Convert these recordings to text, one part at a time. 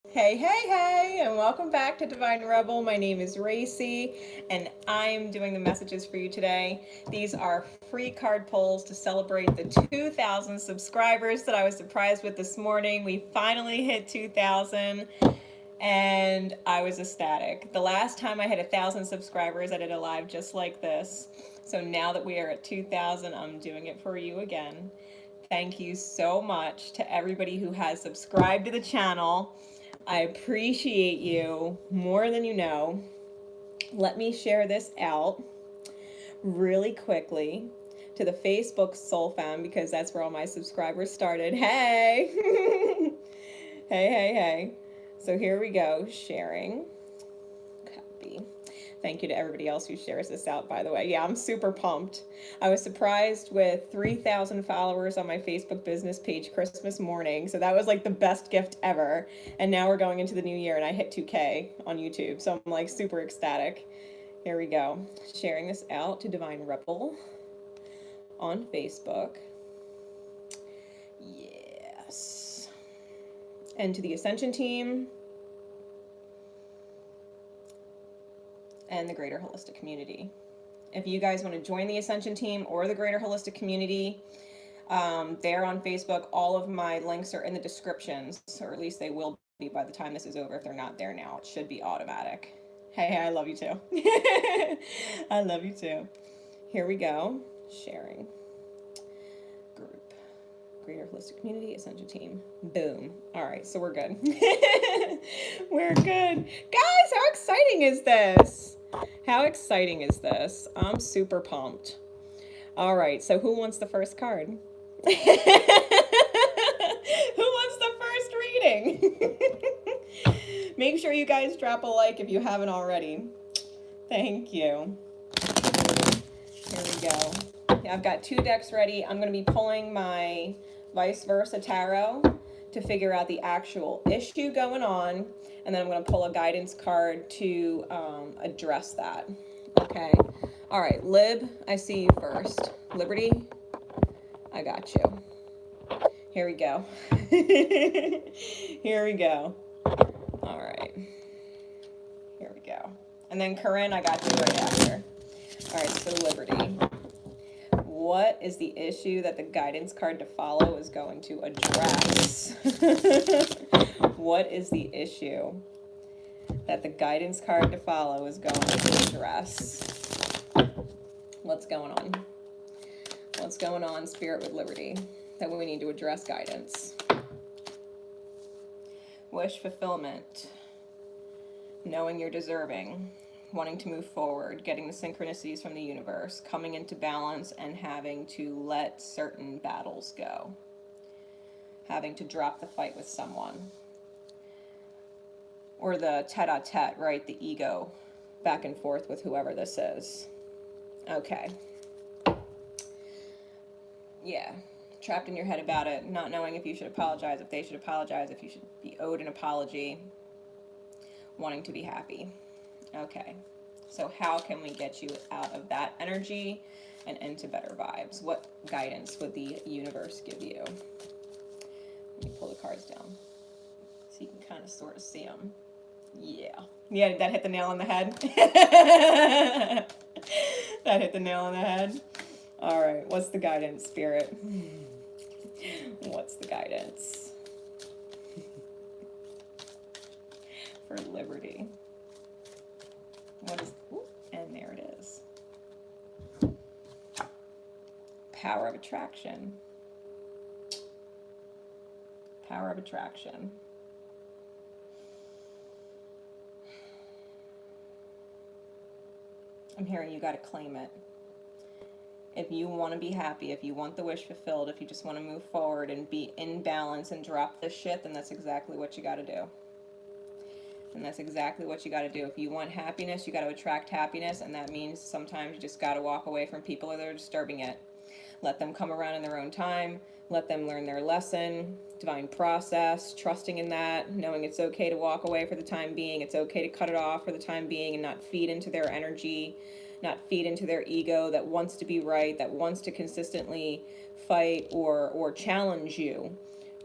Hey, hey, hey, and welcome back to Divine Rebel. My name is Racey, and I'm doing the messages for you today. These are free card pulls to celebrate the 2,000 subscribers that I was surprised with this morning. We finally hit 2,000, and I was ecstatic. The last time I had 1,000 subscribers, I did a live just like this. So now that we are at 2,000, I'm doing it for you again. Thank you so much to everybody who has subscribed to the channel. I appreciate you more than you know. Let me share this out really quickly to the Facebook Soul Fam because that's where all my subscribers started. Hey! Hey. So here we go. Sharing. Copy. Thank you to everybody else who shares this out, by the way. Yeah, I'm super pumped. I was surprised with 3,000 followers on my Facebook business page Christmas morning. So that was like the best gift ever. And now we're going into the new year and I hit 2K on YouTube. So I'm like super ecstatic. Here we go. Sharing this out to Divine Rebel on Facebook. Yes. And to the Ascension team. And the greater holistic community. If you guys want to join the Ascension team or the greater holistic community, there on Facebook, all of my links are in the descriptions, or at least they will be by the time this is over. If they're not there now, it should be automatic. Hey, I love you too. I love you too. Here we go. Sharing. Group. Greater holistic community, Ascension team. Boom. All right, so we're good. We're good. Guys, how exciting is this? How exciting is this? I'm super pumped. All right, so who wants the first card? Who wants the first reading? Make sure you guys drop a like if you haven't already. Thank you. Here we go. I've got 2 decks ready. I'm going to be pulling my vice versa tarot to figure out the actual issue going on, and then I'm going to pull a guidance card to address that. Okay. All right, Lib, I see you first. Liberty, I got you. Here we go. Here we go. All right. Here we go. And then Corinne, I got you right after. All right, so Liberty. What is the issue that the guidance card to follow is going to address? What is the issue that the guidance card to follow is going to address? What's going on? What's going on, Spirit with Liberty, that we need to address guidance? Wish fulfillment. Knowing you're deserving. Wanting to move forward, getting the synchronicities from the universe, coming into balance, and having to let certain battles go. Having to drop the fight with someone. Or the tete-a-tete, right? The ego back and forth with whoever this is. Okay. Yeah. Trapped in your head about it, not knowing if you should apologize, if they should apologize, if you should be owed an apology. Wanting to be happy. Okay, so how can we get you out of that energy and into better vibes? What guidance would the universe give you? Let me pull the cards down so you can kind of sort of see them. Yeah, that hit the nail on the head. That hit the nail on the head. All right, what's the guidance, Spirit? What's the guidance for Liberty? What is, and there it is. Power of attraction. Power of attraction. I'm hearing you got to claim it. If you want to be happy, if you want the wish fulfilled, if you just want to move forward and be in balance and drop the shit, then that's exactly what you got to do. And that's exactly what you got to do. If you want happiness, you got to attract happiness, and that means sometimes you just got to walk away from people that are disturbing it. Let them come around in their own time. Let them learn their lesson. Divine process, trusting in that, knowing it's okay to walk away for the time being. It's okay to cut it off for the time being and not feed into their energy, not feed into their ego that wants to be right, that wants to consistently fight or challenge you,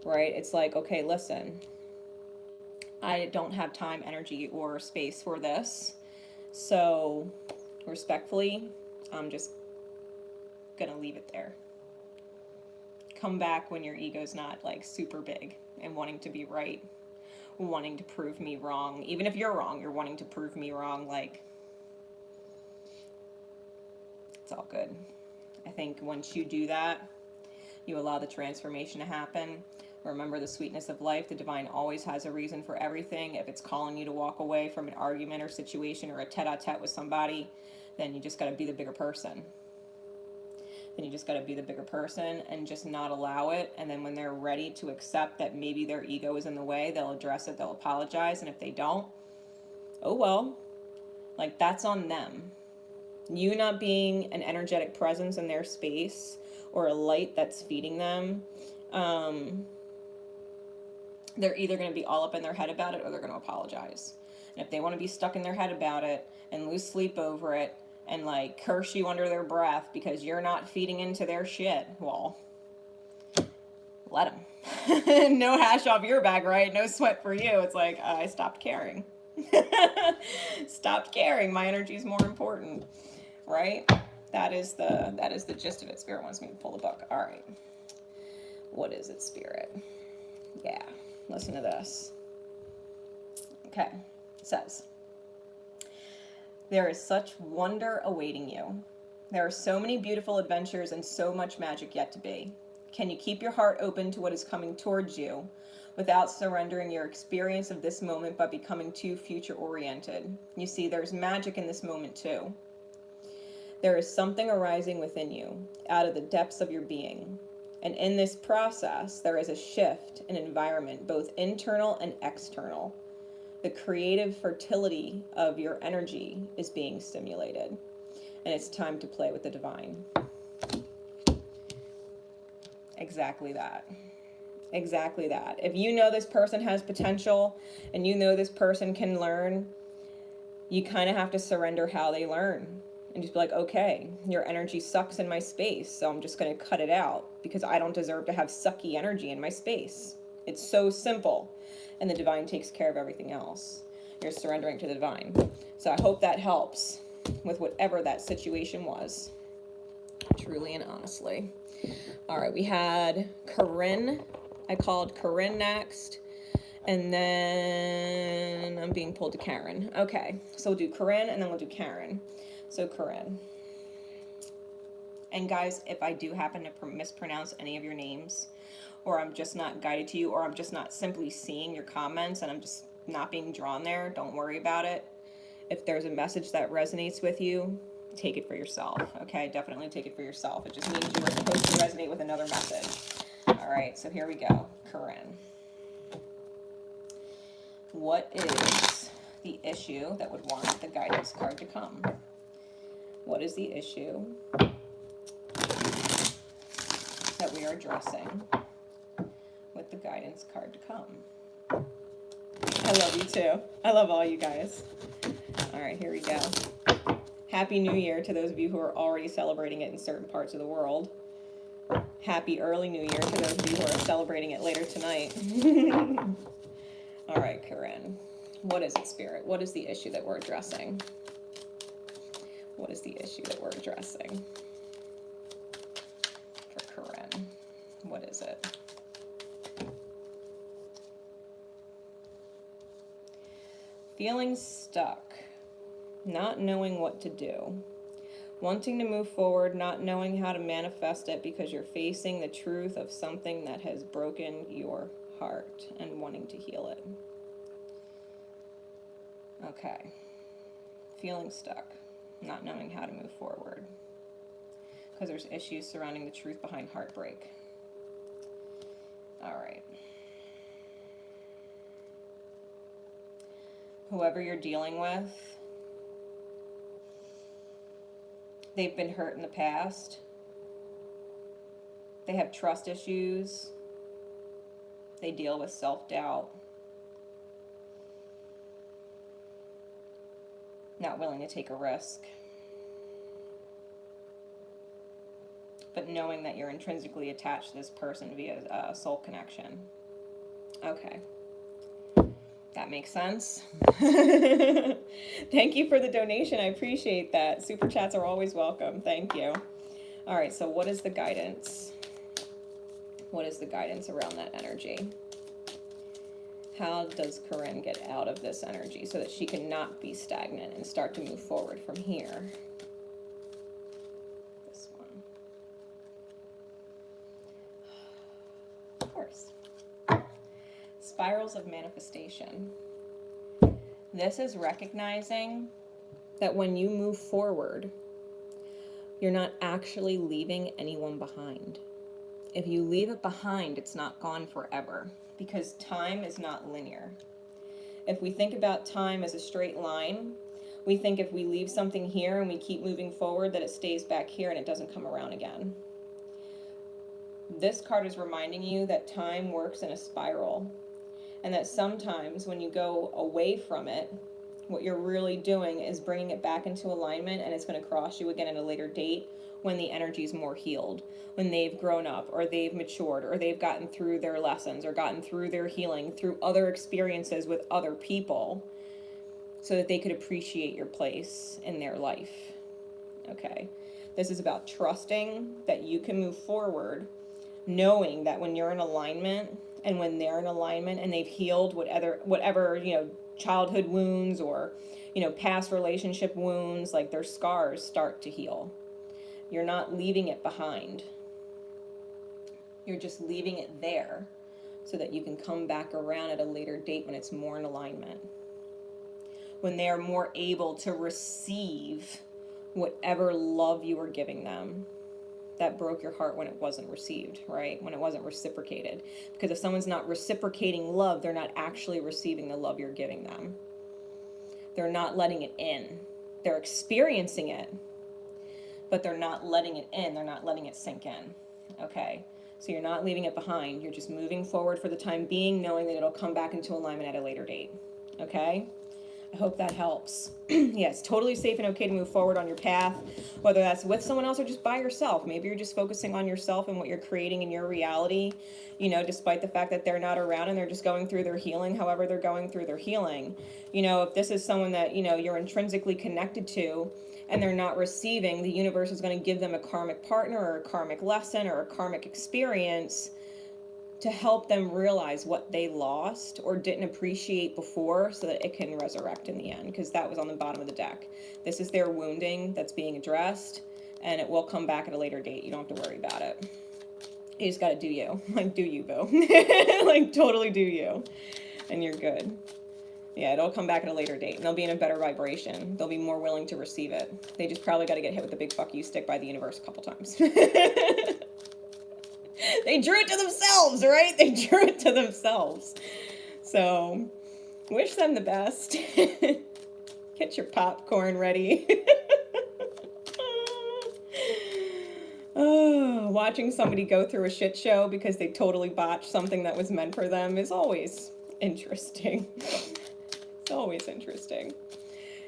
right? It's like, okay, listen, I don't have time, energy, or space for this. So, respectfully, I'm just gonna leave it there. Come back when your ego's not like super big and wanting to be right, wanting to prove me wrong. Even if you're wrong, you're wanting to prove me wrong. Like, it's all good. I think once you do that, you allow the transformation to happen. Remember the sweetness of life. The divine always has a reason for everything. If it's calling you to walk away from an argument or situation or a tete-a-tete with somebody, then you just got to be the bigger person. Then you just got to be the bigger person and just not allow it. And then when they're ready to accept that maybe their ego is in the way, they'll address it, they'll apologize. And if they don't, oh well, like that's on them. You not being an energetic presence in their space or a light that's feeding them, they're either going to be all up in their head about it or they're going to apologize. And if they want to be stuck in their head about it and lose sleep over it and like curse you under their breath because you're not feeding into their shit, well, let them. No hash off your back, right? No sweat for you. It's like, I stopped caring. Stopped caring. My energy is more important, right? That is the gist of it. Spirit wants me to pull the book. All right. What is it, Spirit? Yeah. Listen to this. Okay. It says, there is such wonder awaiting you. There are so many beautiful adventures and so much magic yet to be. Can you keep your heart open to what is coming towards you without surrendering your experience of this moment but becoming too future oriented? You see, there's magic in this moment too. There is something arising within you out of the depths of your being. And in this process, there is a shift in environment, both internal and external. The creative fertility of your energy is being stimulated. And it's time to play with the divine. Exactly that. Exactly that. If you know this person has potential and you know this person can learn, you kind of have to surrender how they learn. And just be like, okay, your energy sucks in my space, so I'm just going to cut it out because I don't deserve to have sucky energy in my space. It's so simple. And the divine takes care of everything else. You're surrendering to the divine. So I hope that helps with whatever that situation was. Truly and honestly. All right, we had Corinne. I called Corinne next. And then I'm being pulled to Karen. Okay, so we'll do Corinne and then we'll do Karen. So Corinne. And guys, if I do happen to mispronounce any of your names, or I'm just not guided to you, or I'm just not simply seeing your comments and I'm just not being drawn there, don't worry about it. If there's a message that resonates with you, take it for yourself. Okay, definitely take it for yourself. It just means you were supposed to resonate with another message. All right, so here we go. Corinne. What is the issue that would want the guidance card to come? What is the issue that we are addressing with the guidance card to come? I love you too. I love all you guys. All right, here we go. Happy New Year to those of you who are already celebrating it in certain parts of the world. Happy early New Year to those of you who are celebrating it later tonight. All right, Corinne. What is it, Spirit? What is the issue that we're addressing? What is the issue that we're addressing for Corinne? What is it? Feeling stuck, not knowing what to do, wanting to move forward, not knowing how to manifest it because you're facing the truth of something that has broken your heart and wanting to heal it. Okay. Feeling stuck, not knowing how to move forward because there's issues surrounding the truth behind heartbreak. All right. Whoever you're dealing with, they've been hurt in the past. They have trust issues. They deal with self-doubt. Not willing to take a risk. But knowing that you're intrinsically attached to this person via a soul connection. Okay. That makes sense. Thank you for the donation. I appreciate that. Super chats are always welcome. Thank you. All right, so what is the guidance? What is the guidance around that energy? How does Corinne get out of this energy so that she can not be stagnant and start to move forward from here? This one. Of course. Spirals of manifestation. This is recognizing that when you move forward, you're not actually leaving anyone behind. If you leave it behind, it's not gone forever, because time is not linear. If we think about time as a straight line, we think if we leave something here and we keep moving forward, that it stays back here and it doesn't come around again. This card is reminding you that time works in a spiral, and that sometimes when you go away from it, what you're really doing is bringing it back into alignment, and it's going to cross you again at a later date when the energy is more healed, when they've grown up or they've matured or they've gotten through their lessons or gotten through their healing through other experiences with other people, so that they could appreciate your place in their life. Okay, this is about trusting that you can move forward, knowing that when you're in alignment and when they're in alignment and they've healed whatever childhood wounds or past relationship wounds, like their scars start to heal. You're not leaving it behind. You're just leaving it there so that you can come back around at a later date when it's more in alignment, when they're more able to receive whatever love you were giving them that broke your heart when it wasn't received, right? When it wasn't reciprocated. Because if someone's not reciprocating love, they're not actually receiving the love you're giving them. They're not letting it in. They're experiencing it, but they're not letting it in. They're not letting it sink in. Okay? So you're not leaving it behind. You're just moving forward for the time being, knowing that it'll come back into alignment at a later date. Okay? I hope that helps. Yeah, it's totally safe and okay to move forward on your path, whether that's with someone else or just by yourself. Maybe you're just focusing on yourself and what you're creating in your reality, despite the fact that they're not around and they're just going through their healing, however they're going through their healing. If this is someone that, you're intrinsically connected to and they're not receiving, the universe is going to give them a karmic partner or a karmic lesson or a karmic experience to help them realize what they lost or didn't appreciate before, so that it can resurrect in the end, because that was on the bottom of the deck. This is their wounding that's being addressed, and it will come back at a later date. You don't have to worry about it. You just got to do you. Like, do you, boo. Like, totally do you. And you're good. Yeah, it'll come back at a later date, and they'll be in a better vibration. They'll be more willing to receive it. They just probably got to get hit with a big fuck you stick by the universe a couple times. They drew it to themselves, right? They drew it to themselves. So, wish them the best. Get your popcorn ready. Oh, watching somebody go through a shit show because they totally botched something that was meant for them is always interesting. It's always interesting.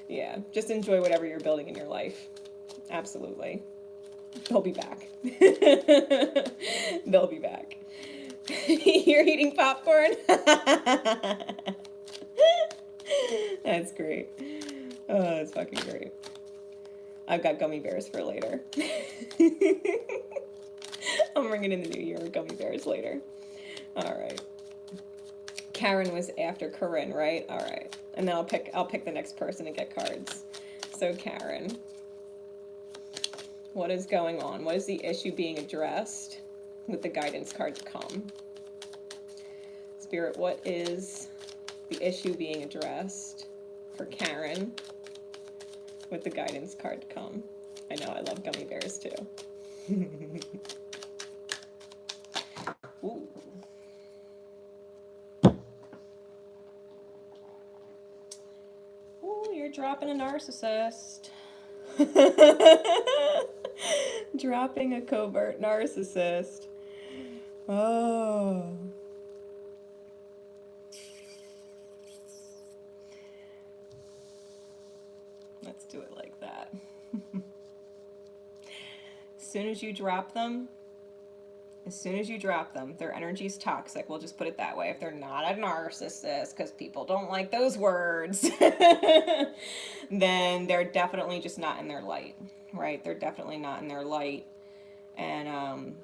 Yeah, just enjoy whatever you're building in your life. Absolutely. They'll be back. They'll be back. You're eating popcorn? That's great. Oh, that's fucking great. I've got gummy bears for later. I'm bringing in the new year with gummy bears later. All right. Karen was after Corinne, right? All right. And then I'll pick the next person to get cards. So Karen, what is going on? What is the issue being addressed with the guidance card to come? Spirit, what is the issue being addressed for Karen with the guidance card to come? I know, I love gummy bears too. Ooh. Ooh, you're dropping a narcissist. Dropping a covert narcissist. Oh. Let's do it like that. As soon as you drop them, As soon as you drop them, their energy's toxic. We'll just put it that way. If they're not a narcissist, because people don't like those words, then they're definitely just not in their light, right? They're definitely not in their light, and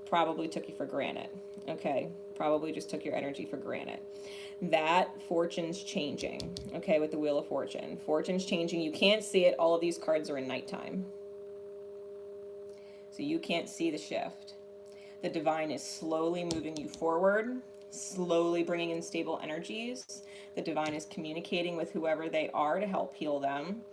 probably took you for granted. Okay, probably just took your energy for granted. That fortune's changing. Okay, with the Wheel of Fortune, fortune's changing. You can't see it. All of these cards are in nighttime, so you can't see the shift. The divine is slowly moving you forward, slowly bringing in stable energies. The divine is communicating with whoever they are to help heal them.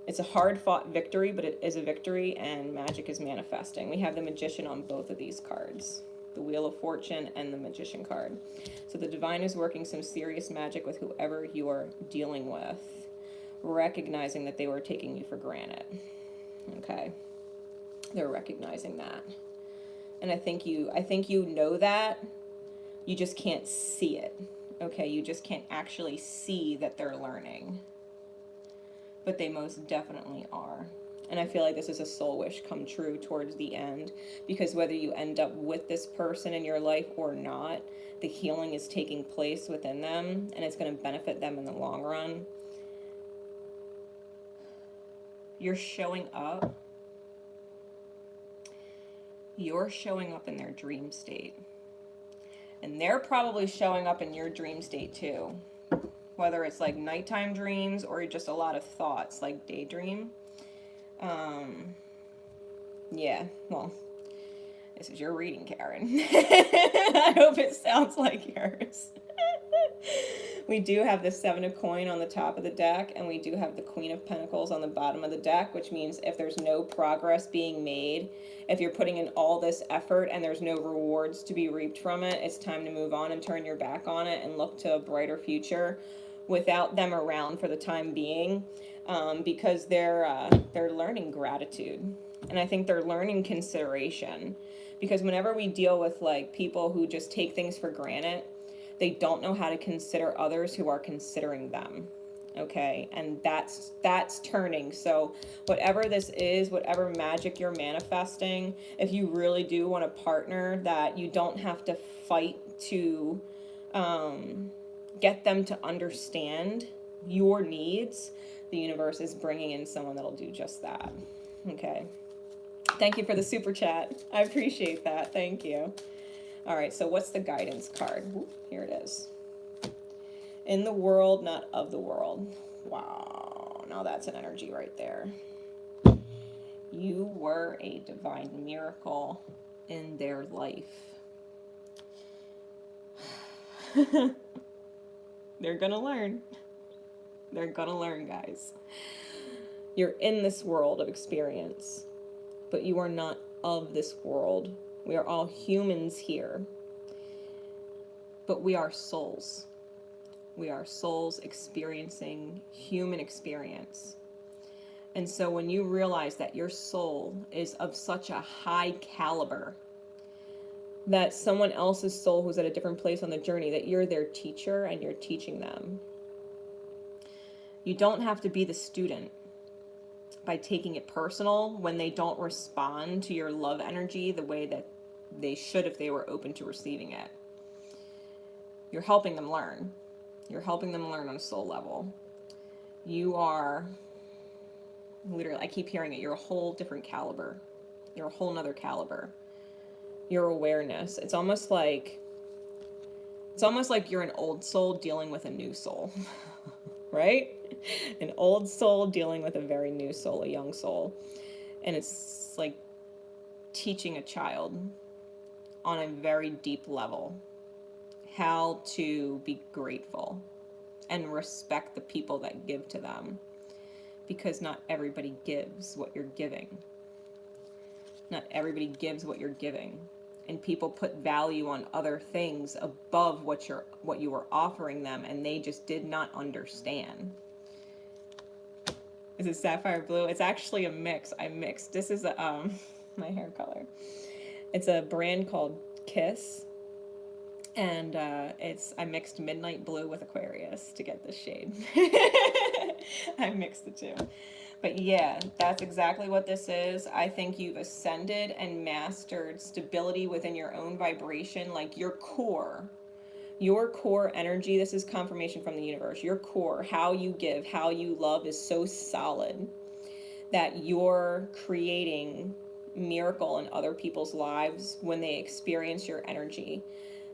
It's a hard-fought victory, but it is a victory, and magic is manifesting. We have the Magician on both of these cards, the Wheel of Fortune and the Magician card. So the divine is working some serious magic with whoever you are dealing with, recognizing that they were taking you for granted. Okay, they're recognizing that. And I think you know that, you just can't see it. Okay, you just can't actually see that they're learning. But they most definitely are. And I feel like this is a soul wish come true towards the end, because whether you end up with this person in your life or not, the healing is taking place within them, and it's going to benefit them in the long run. You're showing up. You're showing up in their dream state. And they're probably showing up in your dream state too. Whether it's like nighttime dreams or just a lot of thoughts, like daydream. Yeah, well, this is your reading, Karen. I hope it sounds like yours. We do have the Seven of Coins on the top of the deck, and we do have the Queen of Pentacles on the bottom of the deck, which means if there's no progress being made, if you're putting in all this effort and there's no rewards to be reaped from it, it's time to move on and turn your back on it and look to a brighter future without them around for the time being, because they're learning gratitude. And I think they're learning consideration, because whenever we deal with like people who just take things for granted, they don't know how to consider others who are considering them. Okay, and that's turning. So whatever this is, whatever magic you're manifesting, if you really do want a partner that you don't have to fight to get them to understand your needs, the universe is bringing in someone that'll do just that. Okay, thank you for the super chat. I appreciate that. Thank you. All right, so what's the guidance card? Whoop, here it is. In the world, not of the world. Wow, now that's an energy right there. You were a divine miracle in their life. They're gonna learn. They're gonna learn, guys. You're in this world of experience, but you are not of this world. We are all humans here, but we are souls. We are souls experiencing human experience. And so when you realize that your soul is of such a high caliber, that someone else's soul who's at a different place on the journey, that you're their teacher and you're teaching them. You don't have to be the student by taking it personal when they don't respond to your love energy the way that they should if they were open to receiving it. You're helping them learn. You're helping them learn on a soul level. You are literally, I keep hearing it, you're a whole different caliber. You're a whole nother caliber. Your awareness. It's almost like you're an old soul dealing with a new soul. Right? An old soul dealing with a very new soul, a young soul. And it's like teaching a child on a very deep level how to be grateful and respect the people that give to them, because not everybody gives what you're giving. Not everybody gives what you're giving, and people put value on other things above what you were offering them, and they just did not understand. Is it sapphire blue? It's actually a mix. I mixed. This is my hair color. It's a brand called Kiss. And I mixed midnight blue with Aquarius to get this shade. I mixed the two. But yeah, that's exactly what this is. I think you've ascended and mastered stability within your own vibration, like your core energy. This is confirmation from the universe. Your core, how you give, how you love, is so solid that you're creating miracle in other people's lives when they experience your energy.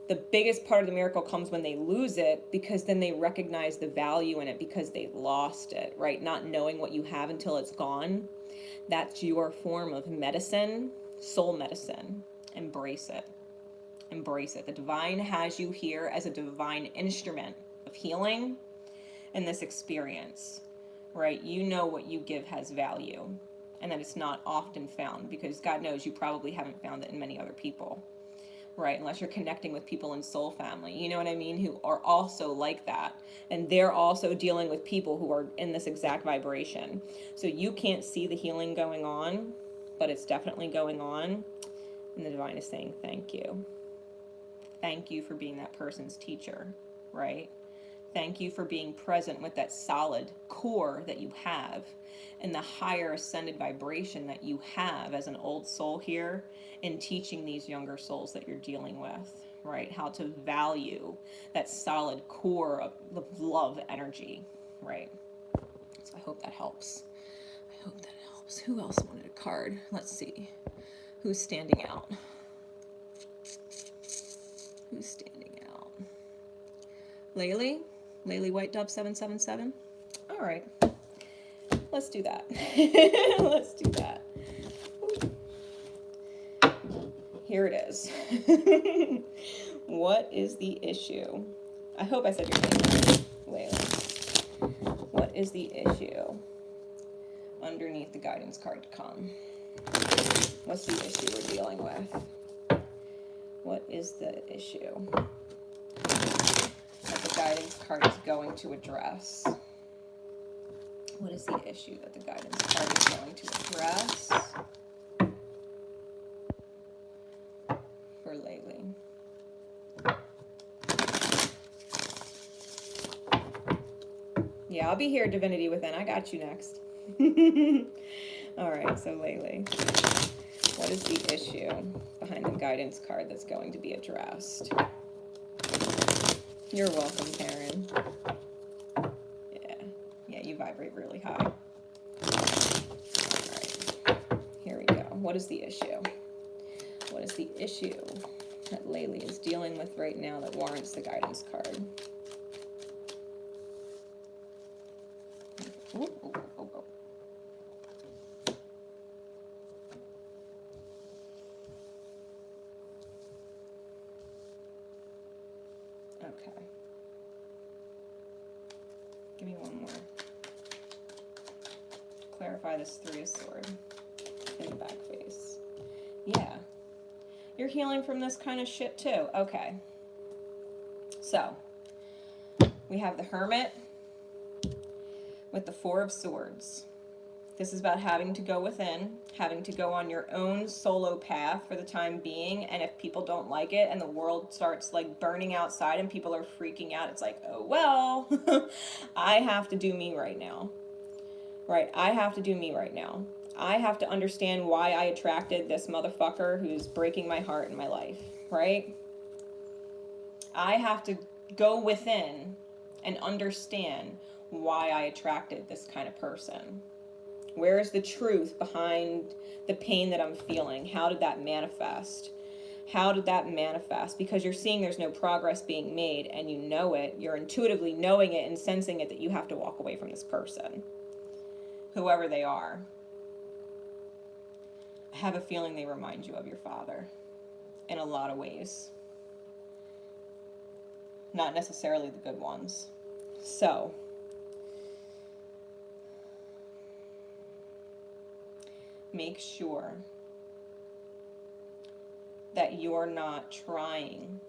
The biggest part of the miracle comes when they lose it, because then they recognize the value in it because they lost it, right? Not knowing what you have until it's gone. That's your form of medicine, soul medicine. Embrace it. Embrace it. The divine has you here as a divine instrument of healing in this experience, right? You know what you give has value, and that it's not often found, because God knows you probably haven't found it in many other people, right? Unless you're connecting with people in soul family, you know what I mean, who are also like that, and they're also dealing with people who are in this exact vibration. So you can't see the healing going on, but it's definitely going on, and the divine is saying thank you. Thank you for being that person's teacher, right? Thank you for being present with that solid core that you have, and the higher ascended vibration that you have as an old soul here, in teaching these younger souls that you're dealing with, right? How to value that solid core of love energy, right? So I hope that helps. I hope that helps. Who else wanted a card? Let's see. Who's standing out? Who's standing out? Laylee? Laylee White Dove 777. All right, let's do that. Let's do that. Here it is. What is the issue? I hope I said your name right, Layla. What is the issue underneath the guidance card to come? What's the issue we're dealing with? What is the issue that the guidance card is going to address? What is the issue that the guidance card is going to address for Laylee? Yeah, I'll be here, Divinity Within. I got you next. All right, so Laylee, what is the issue behind the guidance card that's going to be addressed? You're welcome, Karen. Yeah, you vibrate really high. All right, here we go. What is the issue? What is the issue that Laylee is dealing with right now that warrants the guidance card? Ooh, ooh, ooh, ooh. Okay. Give me one more. Clarify this Three of Swords in the back face. Yeah. You're healing from this kind of shit too. Okay. So, we have the Hermit with the Four of Swords. This is about having to go within, having to go on your own solo path for the time being, and if people don't like it and the world starts like burning outside and people are freaking out, it's like, oh well, I have to do me right now. Right? I have to do me right now. I have to understand why I attracted this motherfucker who's breaking my heart in my life, right? I have to go within and understand why I attracted this kind of person. Where is the truth behind the pain that I'm feeling? How did that manifest? How did that manifest? Because you're seeing there's no progress being made, and you know it. You're intuitively knowing it and sensing it, that you have to walk away from this person, whoever they are. I have a feeling they remind you of your father in a lot of ways. Not necessarily the good ones. So, make sure that you're not trying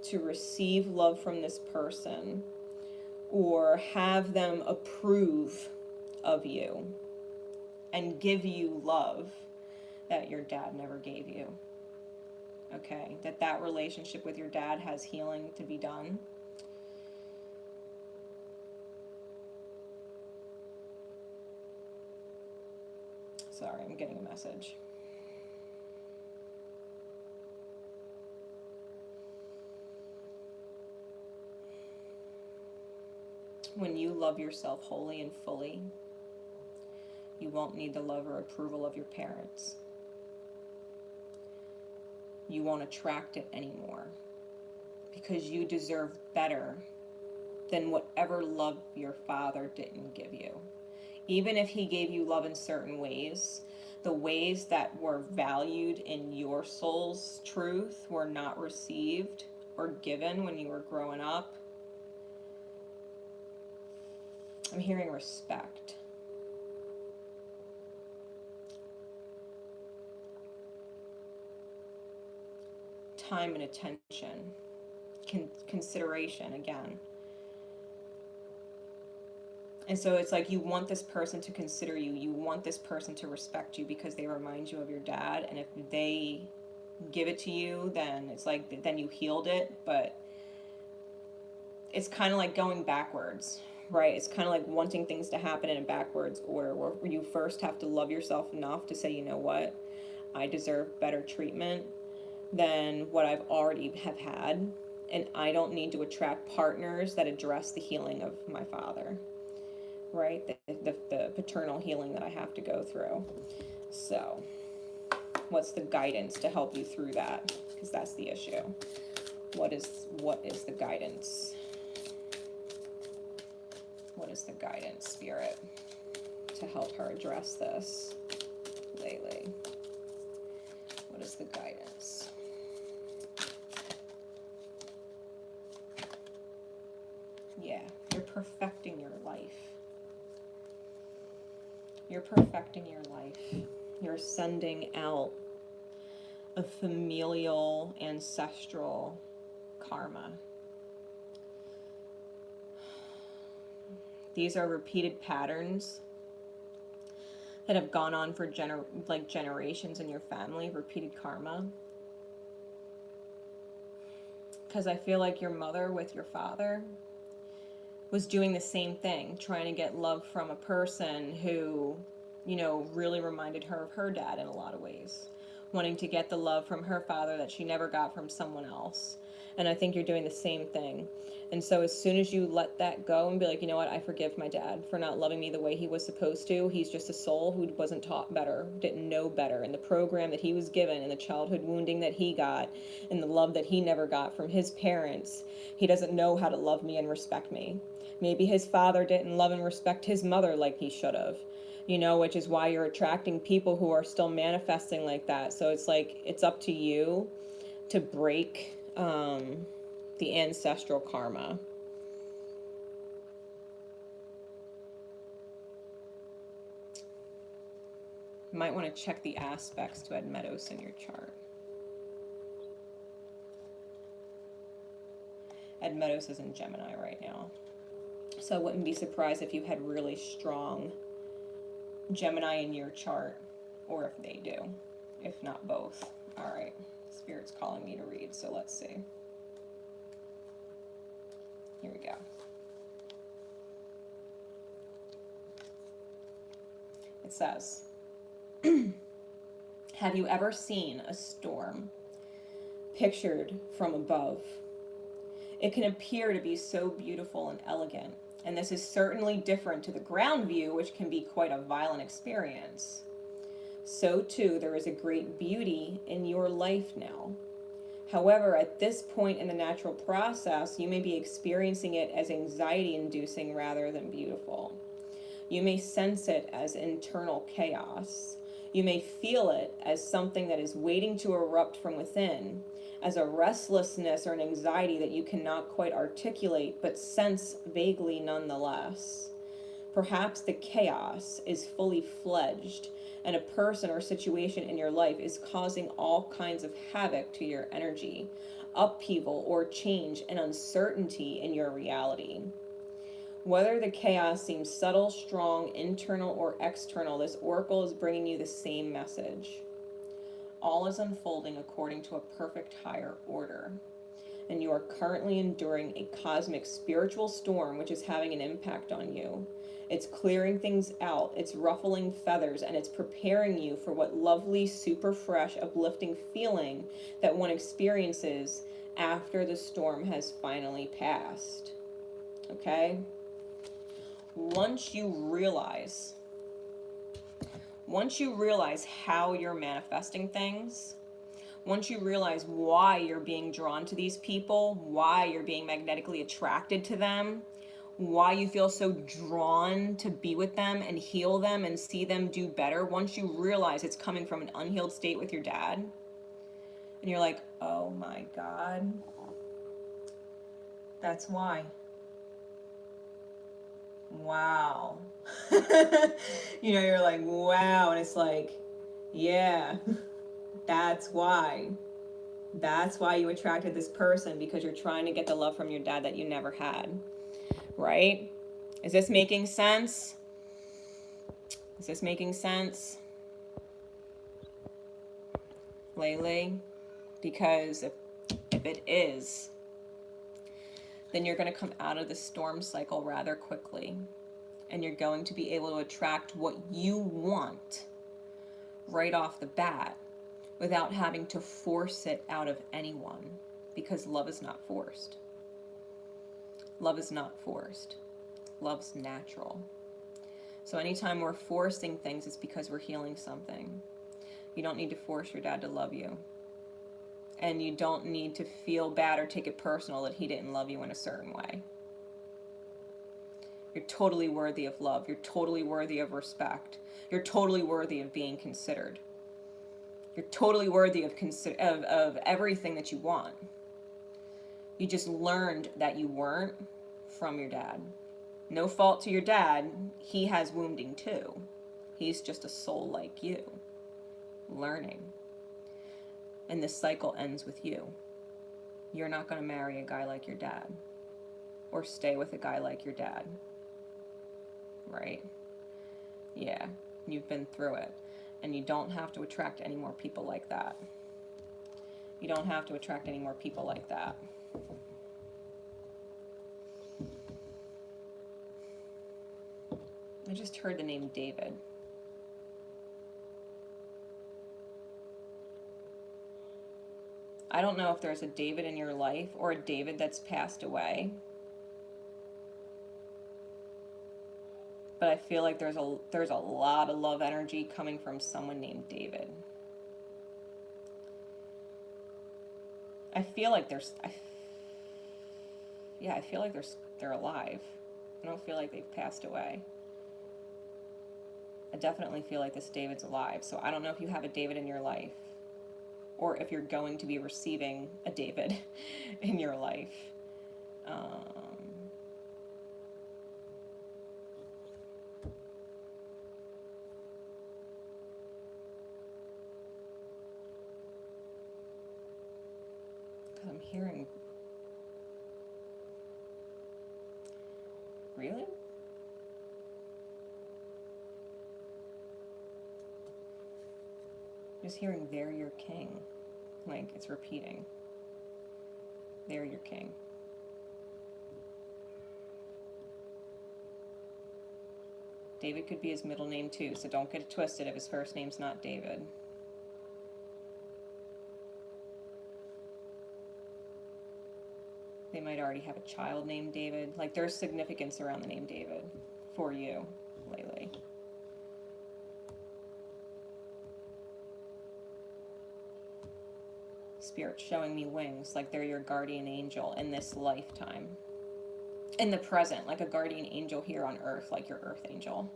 to receive love from this person or have them approve of you and give you love that your dad never gave you. Okay? That relationship with your dad has healing to be done. Sorry, I'm getting a message. When you love yourself wholly and fully, you won't need the love or approval of your parents. You won't attract it anymore because you deserve better than whatever love your father didn't give you. Even if he gave you love in certain ways, the ways that were valued in your soul's truth were not received or given when you were growing up. I'm hearing respect. Time and attention. Consideration again. And so it's like you want this person to consider you. You want this person to respect you because they remind you of your dad. And if they give it to you, then it's like, then you healed it. But it's kind of like going backwards, right? It's kind of like wanting things to happen in a backwards order, where you first have to love yourself enough to say, you know what, I deserve better treatment than what I've already have had, and I don't need to attract partners that address the healing of my father, right? The paternal healing that I have to go through. So what's the guidance to help you through that? Because that's the issue. What is the guidance? What is the guidance, Spirit, to help her address this lately? What is the guidance? Yeah, you're perfecting your life. You're perfecting your life. You're sending out a familial, ancestral karma. These are repeated patterns that have gone on for generations in your family, repeated karma. Because I feel like your mother with your father was doing the same thing, trying to get love from a person who, you know, really reminded her of her dad in a lot of ways. Wanting to get the love from her father that she never got from someone else. And I think you're doing the same thing. And so as soon as you let that go and be like, you know what, I forgive my dad for not loving me the way he was supposed to. He's just a soul who wasn't taught better, didn't know better. And the program that he was given and the childhood wounding that he got and the love that he never got from his parents, he doesn't know how to love me and respect me. Maybe his father didn't love and respect his mother like he should have. You know, which is why you're attracting people who are still manifesting like that. So it's like, it's up to you to break the ancestral karma. You might want to check the aspects to Admetos in your chart. Admetos is in Gemini right now. So I wouldn't be surprised if you had really strong Gemini in your chart, or if they do, if not both. All right, Spirit's calling me to read, so let's see. Here we go. It says, have you ever seen a storm pictured from above? It can appear to be so beautiful and elegant, and this is certainly different to the ground view, which can be quite a violent experience. So too, there is a great beauty in your life now. However, at this point in the natural process, you may be experiencing it as anxiety-inducing rather than beautiful. You may sense it as internal chaos. You may feel it as something that is waiting to erupt from within, as a restlessness or an anxiety that you cannot quite articulate, but sense vaguely nonetheless. Perhaps the chaos is fully fledged, and a person or situation in your life is causing all kinds of havoc to your energy, upheaval or change and uncertainty in your reality. Whether the chaos seems subtle, strong, internal, or external, this oracle is bringing you the same message. All is unfolding according to a perfect higher order. and you are currently enduring a cosmic spiritual storm which is having an impact on you. It's clearing things out, it's ruffling feathers, and it's preparing you for what lovely, super fresh, uplifting feeling that one experiences after the storm has finally passed. Okay? Once you realize how you're manifesting things, once you realize why you're being drawn to these people, why you're being magnetically attracted to them, why you feel so drawn to be with them and heal them and see them do better, once you realize it's coming from an unhealed state with your dad, and you're like, oh my God, that's why. Wow. You know, you're like, wow, and it's like, yeah, that's why. That's why you attracted this person, because you're trying to get the love from your dad that you never had. Right? Is this making sense? Is this making sense? Lately? Because if it is, then you're going to come out of the storm cycle rather quickly. And you're going to be able to attract what you want right off the bat without having to force it out of anyone, because love is not forced. Love is not forced. Love's natural. So anytime we're forcing things, it's because we're healing something. You don't need to force your dad to love you. And you don't need to feel bad or take it personal that he didn't love you in a certain way. You're totally worthy of love. You're totally worthy of respect. You're totally worthy of being considered. You're totally worthy of everything that you want. You just learned that you weren't from your dad. No fault to your dad. He has wounding too. He's just a soul like you, learning. And this cycle ends with you. You're not going to marry a guy like your dad or stay with a guy like your dad. Right? Yeah, you've been through it. And you don't have to attract any more people like that. You don't have to attract any more people like that. I just heard the name David. I don't know if there's a David in your life or a David that's passed away. But I feel like there's a lot of love energy coming from someone named David. I feel like they're alive. I don't feel like they've passed away. I definitely feel like this David's alive. So I don't know if you have a David in your life, or if you're going to be receiving a David in your life. I'm hearing, really? Just hearing, they're your king. Like, it's repeating. They're your king. David could be his middle name too, so don't get it twisted if his first name's not David. They might already have a child named David. Like, there's significance around the name David for you lately. Spirit showing me wings, like they're your guardian angel in this lifetime. In the present, like a guardian angel here on earth, like your earth angel.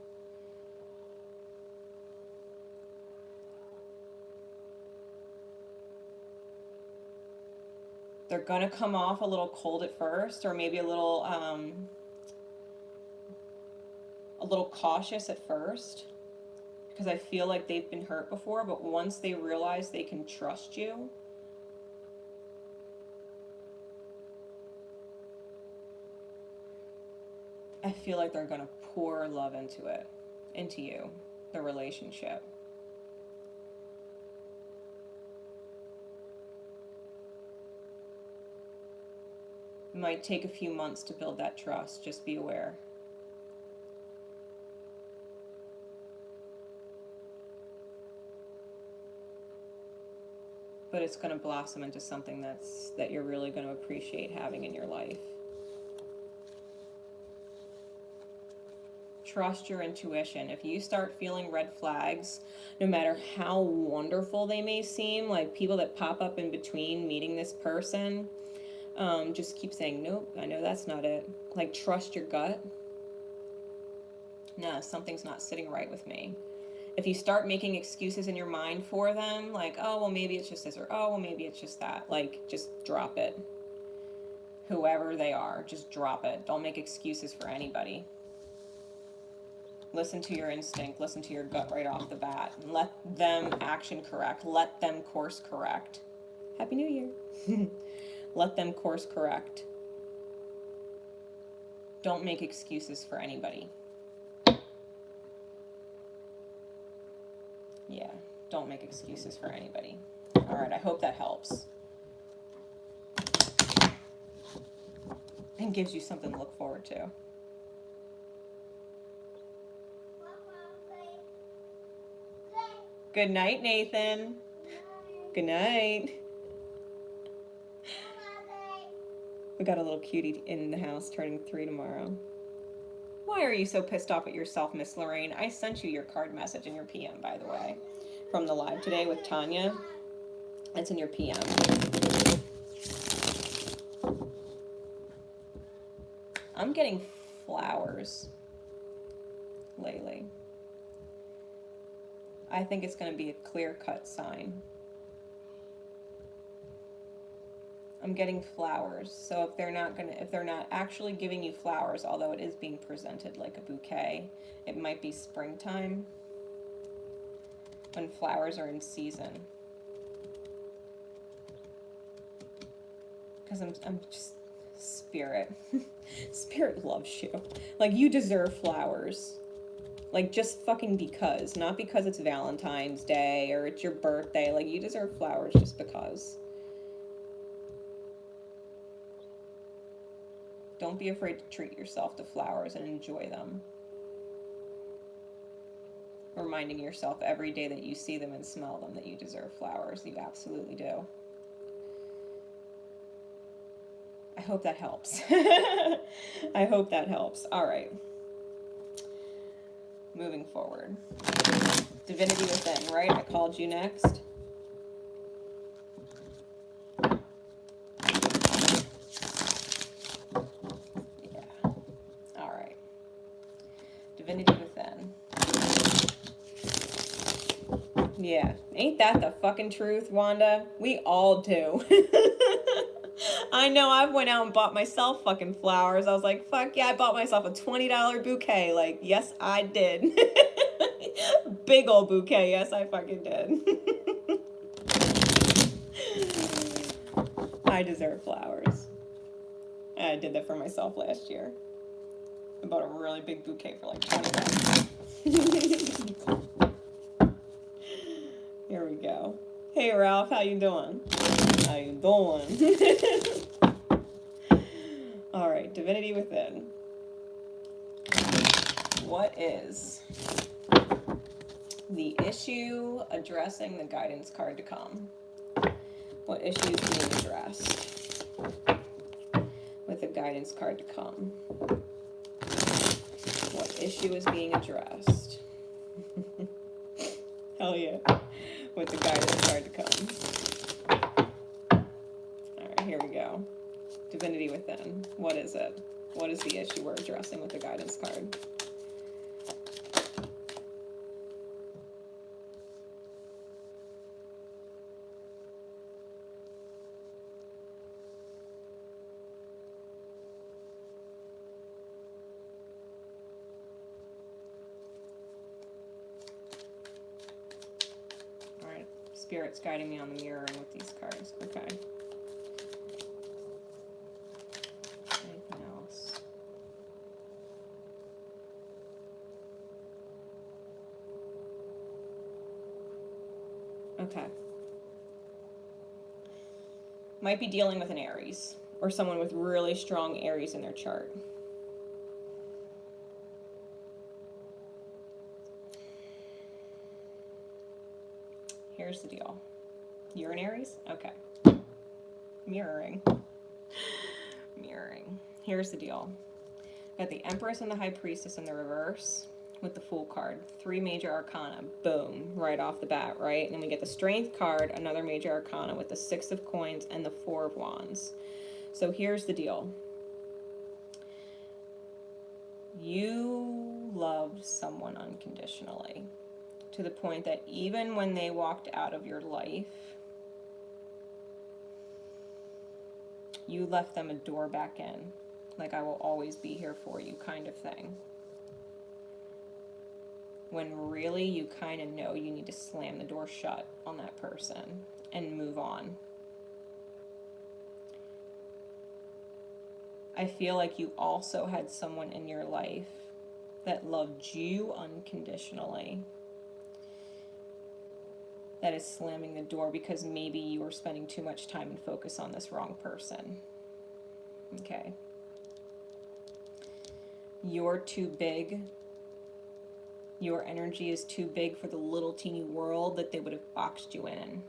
They're gonna come off a little cold at first, or maybe a little cautious at first, because I feel like they've been hurt before, but once they realize they can trust you, I feel like they're gonna pour love into you, the relationship. It might take a few months to build that trust. Just be aware. But it's going to blossom into something that you're really going to appreciate having in your life. Trust your intuition. If you start feeling red flags, no matter how wonderful they may seem, like people that pop up in between meeting this person, just keep saying, nope, I know that's not it. Like, trust your gut. No, something's not sitting right with me. If you start making excuses in your mind for them, like, oh, well, maybe it's just this, or oh, well, maybe it's just that, like, just drop it. Whoever they are, just drop it. Don't make excuses for anybody. Listen to your instinct. Listen to your gut right off the bat. And let them action correct. Let them course correct. Happy New Year. Let them course correct. Don't make excuses for anybody. Yeah, don't make excuses for anybody. All right, I hope that helps. And gives you something to look forward to. Good night, Nathan. Good night. We got a little cutie in the house turning 3 tomorrow. Why are you so pissed off at yourself, Miss Lorraine? I sent you your card message in your PM, by the way, from the live today with Tanya. It's in your PM. I'm getting flowers lately. I think it's going to be a clear-cut sign. I'm getting flowers. So if they're not actually giving you flowers, although it is being presented like a bouquet, it might be springtime when flowers are in season. Because I'm just spirit. Spirit loves you. Like, you deserve flowers. Like, just fucking because. Not because it's Valentine's Day or it's your birthday. Like, you deserve flowers just because. Don't be afraid to treat yourself to flowers and enjoy them. Reminding yourself every day that you see them and smell them that you deserve flowers. You absolutely do. I hope that helps. I hope that helps. All right. Moving forward. Divinity Within, right? I called you next. Yeah. All right. Divinity Within. Yeah. Ain't that the fucking truth, Wanda? We all do. I know, I went out and bought myself fucking flowers. I was like, fuck yeah, I bought myself a $20 bouquet. Like, yes, I did. Big old bouquet. Yes, I fucking did. I deserve flowers. And I did that for myself last year. I bought a really big bouquet for like $20. Here we go. Hey, Ralph, how you doing? How you doing? All right, Divinity Within. What is the issue addressing the guidance card to come? What issue is being addressed with the guidance card to come? What issue is being addressed? Hell yeah. With the guidance card to come. All right, here we go. Divinity Within. What is it? What is the issue we're addressing with the guidance card? All right, Spirit's guiding me on the mirroring with these cards. Okay. Okay. Might be dealing with an Aries. or someone with really strong Aries in their chart. Here's the deal. You're an Aries? Okay. Mirroring. Mirroring. Here's the deal. Got the Empress and the High Priestess in the reverse with the Fool card. 3 major arcana. Boom. Right off the bat, right? And then we get the Strength card, another major arcana with the 6 of Coins and the 4 of Wands. So here's the deal. You loved someone unconditionally to the point that even when they walked out of your life, you left them a door back in, like I will always be here for you kind of thing. When really you kind of know you need to slam the door shut on that person and move on. I feel like you also had someone in your life that loved you unconditionally, that is slamming the door because maybe you were spending too much time and focus on this wrong person. Okay. You're too big. Your energy is too big for the little teeny world that they would have boxed you in.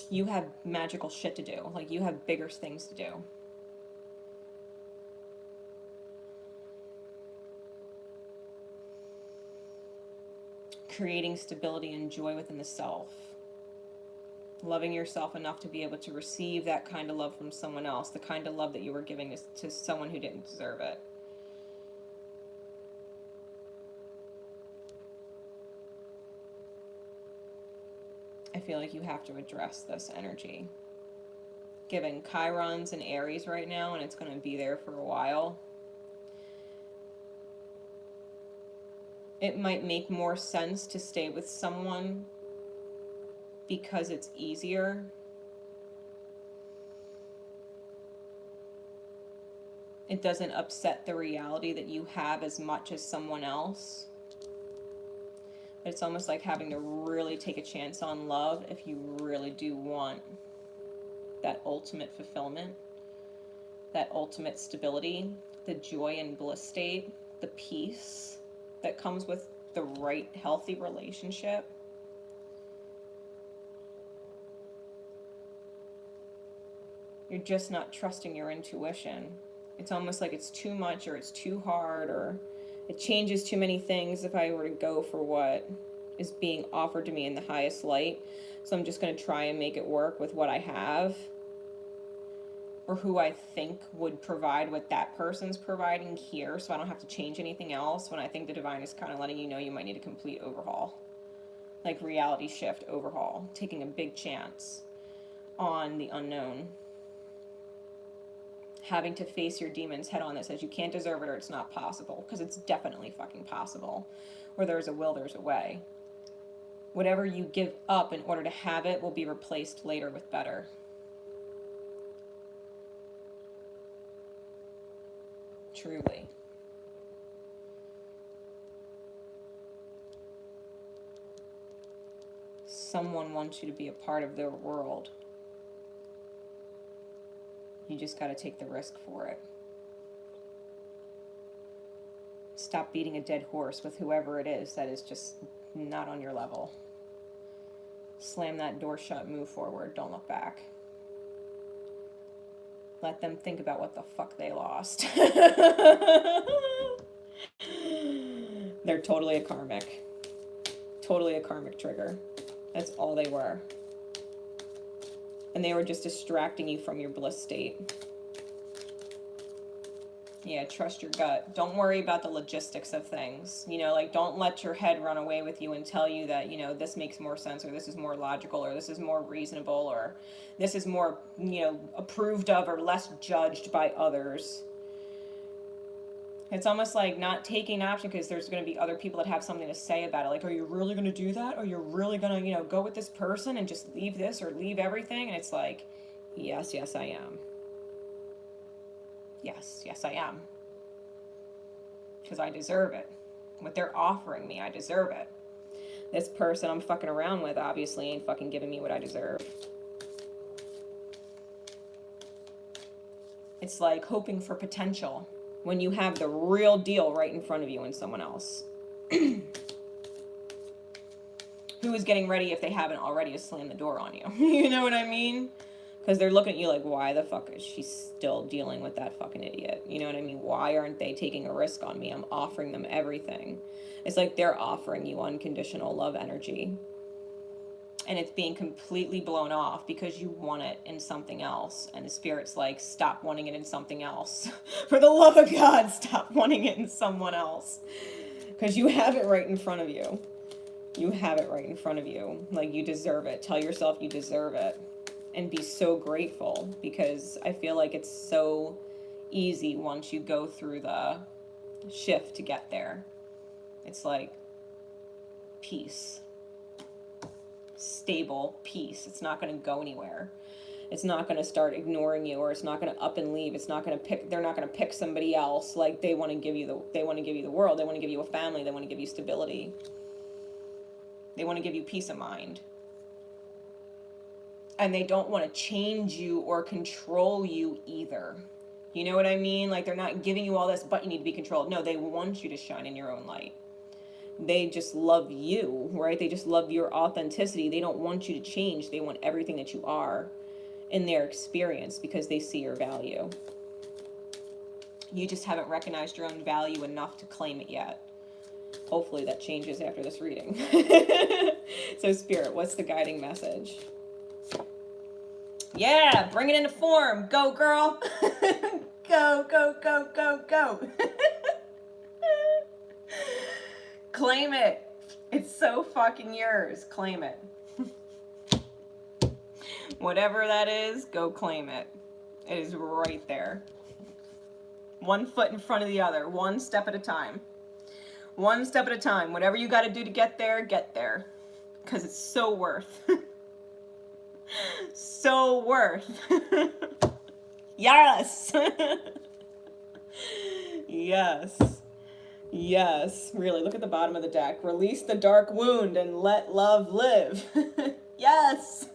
You have magical shit to do. Like, you have bigger things to do. Creating stability and joy within the self. Loving yourself enough to be able to receive that kind of love from someone else. The kind of love that you were giving to someone who didn't deserve it. I feel like you have to address this energy. Given Chiron's in Aries right now, and it's going to be there for a while. It might make more sense to stay with someone because it's easier. It doesn't upset the reality that you have as much as someone else. It's almost like having to really take a chance on love if you really do want that ultimate fulfillment, that ultimate stability, the joy and bliss state, the peace that comes with the right healthy relationship. You're just not trusting your intuition. It's almost like it's too much, or it's too hard, or it changes too many things if I were to go for what is being offered to me in the highest light. So I'm just going to try and make it work with what I have, or who I think would provide what that person's providing here, so I don't have to change anything else, when I think the divine is kind of letting you know you might need a complete overhaul. Like reality shift overhaul. Taking a big chance on the unknown. Having to face your demons head on that says you can't deserve it, or it's not possible, because it's definitely fucking possible. Where there's a will, there's a way. Whatever you give up in order to have it will be replaced later with better. Truly. Someone wants you to be a part of their world. You just got to take the risk for it. Stop beating a dead horse with whoever it is that is just not on your level. Slam that door shut, move forward, don't look back. Let them think about what the fuck they lost. They're totally a karmic. Totally a karmic trigger. That's all they were. And they were just distracting you from your bliss state. Yeah, trust your gut. Don't worry about the logistics of things. You know, like, don't let your head run away with you and tell you that, you know, this makes more sense, or this is more logical, or this is more reasonable, or this is more, you know, approved of or less judged by others. It's almost like not taking action because there's going to be other people that have something to say about it. Like, are you really going to do that? Or you're really going to, you know, go with this person and just leave this or leave everything? And it's like, yes, yes, I am. Yes, yes, I am. Because I deserve it. What they're offering me, I deserve it. This person I'm fucking around with obviously ain't fucking giving me what I deserve. It's like hoping for potential when you have the real deal right in front of you in someone else. Who is getting ready, if they haven't already, to slam the door on you? You know what I mean? Because they're looking at you like, why the fuck is she still dealing with that fucking idiot? You know what I mean? Why aren't they taking a risk on me? I'm offering them everything. It's like they're offering you unconditional love energy. And it's being completely blown off because you want it in something else. And the spirit's like, stop wanting it in something else. For the love of God, stop wanting it in someone else. Because you have it right in front of you. You have it right in front of you. Like, you deserve it. Tell yourself you deserve it. And be so grateful, because I feel like it's so easy once you go through the shift to get there. It's like peace. Stable peace. It's not going to go anywhere. It's not going to start ignoring you, or it's not going to up and leave. It's not going to pick, they're not going to pick somebody else. Like, they want to give you the world. They want to give you a family. They want to give you stability. They want to give you peace of mind. And they don't want to change you or control you either. You know what I mean? Like, they're not giving you all this, but you need to be controlled. No, they want you to shine in your own light. They just love you, right? They just love your authenticity. They don't want you to change. They want everything that you are in their experience because they see your value. You just haven't recognized your own value enough to claim it yet. Hopefully that changes after this reading. So, Spirit, what's the guiding message? Yeah, bring it into form. Go, girl. Go, go, go, go, go. Claim it. It's so fucking yours. Claim it. Whatever that is, go claim it. It is right there. One foot in front of the other. One step at a time. One step at a time. Whatever you got to do to get there, get there. Because it's so worth. So worth. Yes. Yes. Yes. Really, look at the bottom of the deck. Release the dark wound and let love live. Yes.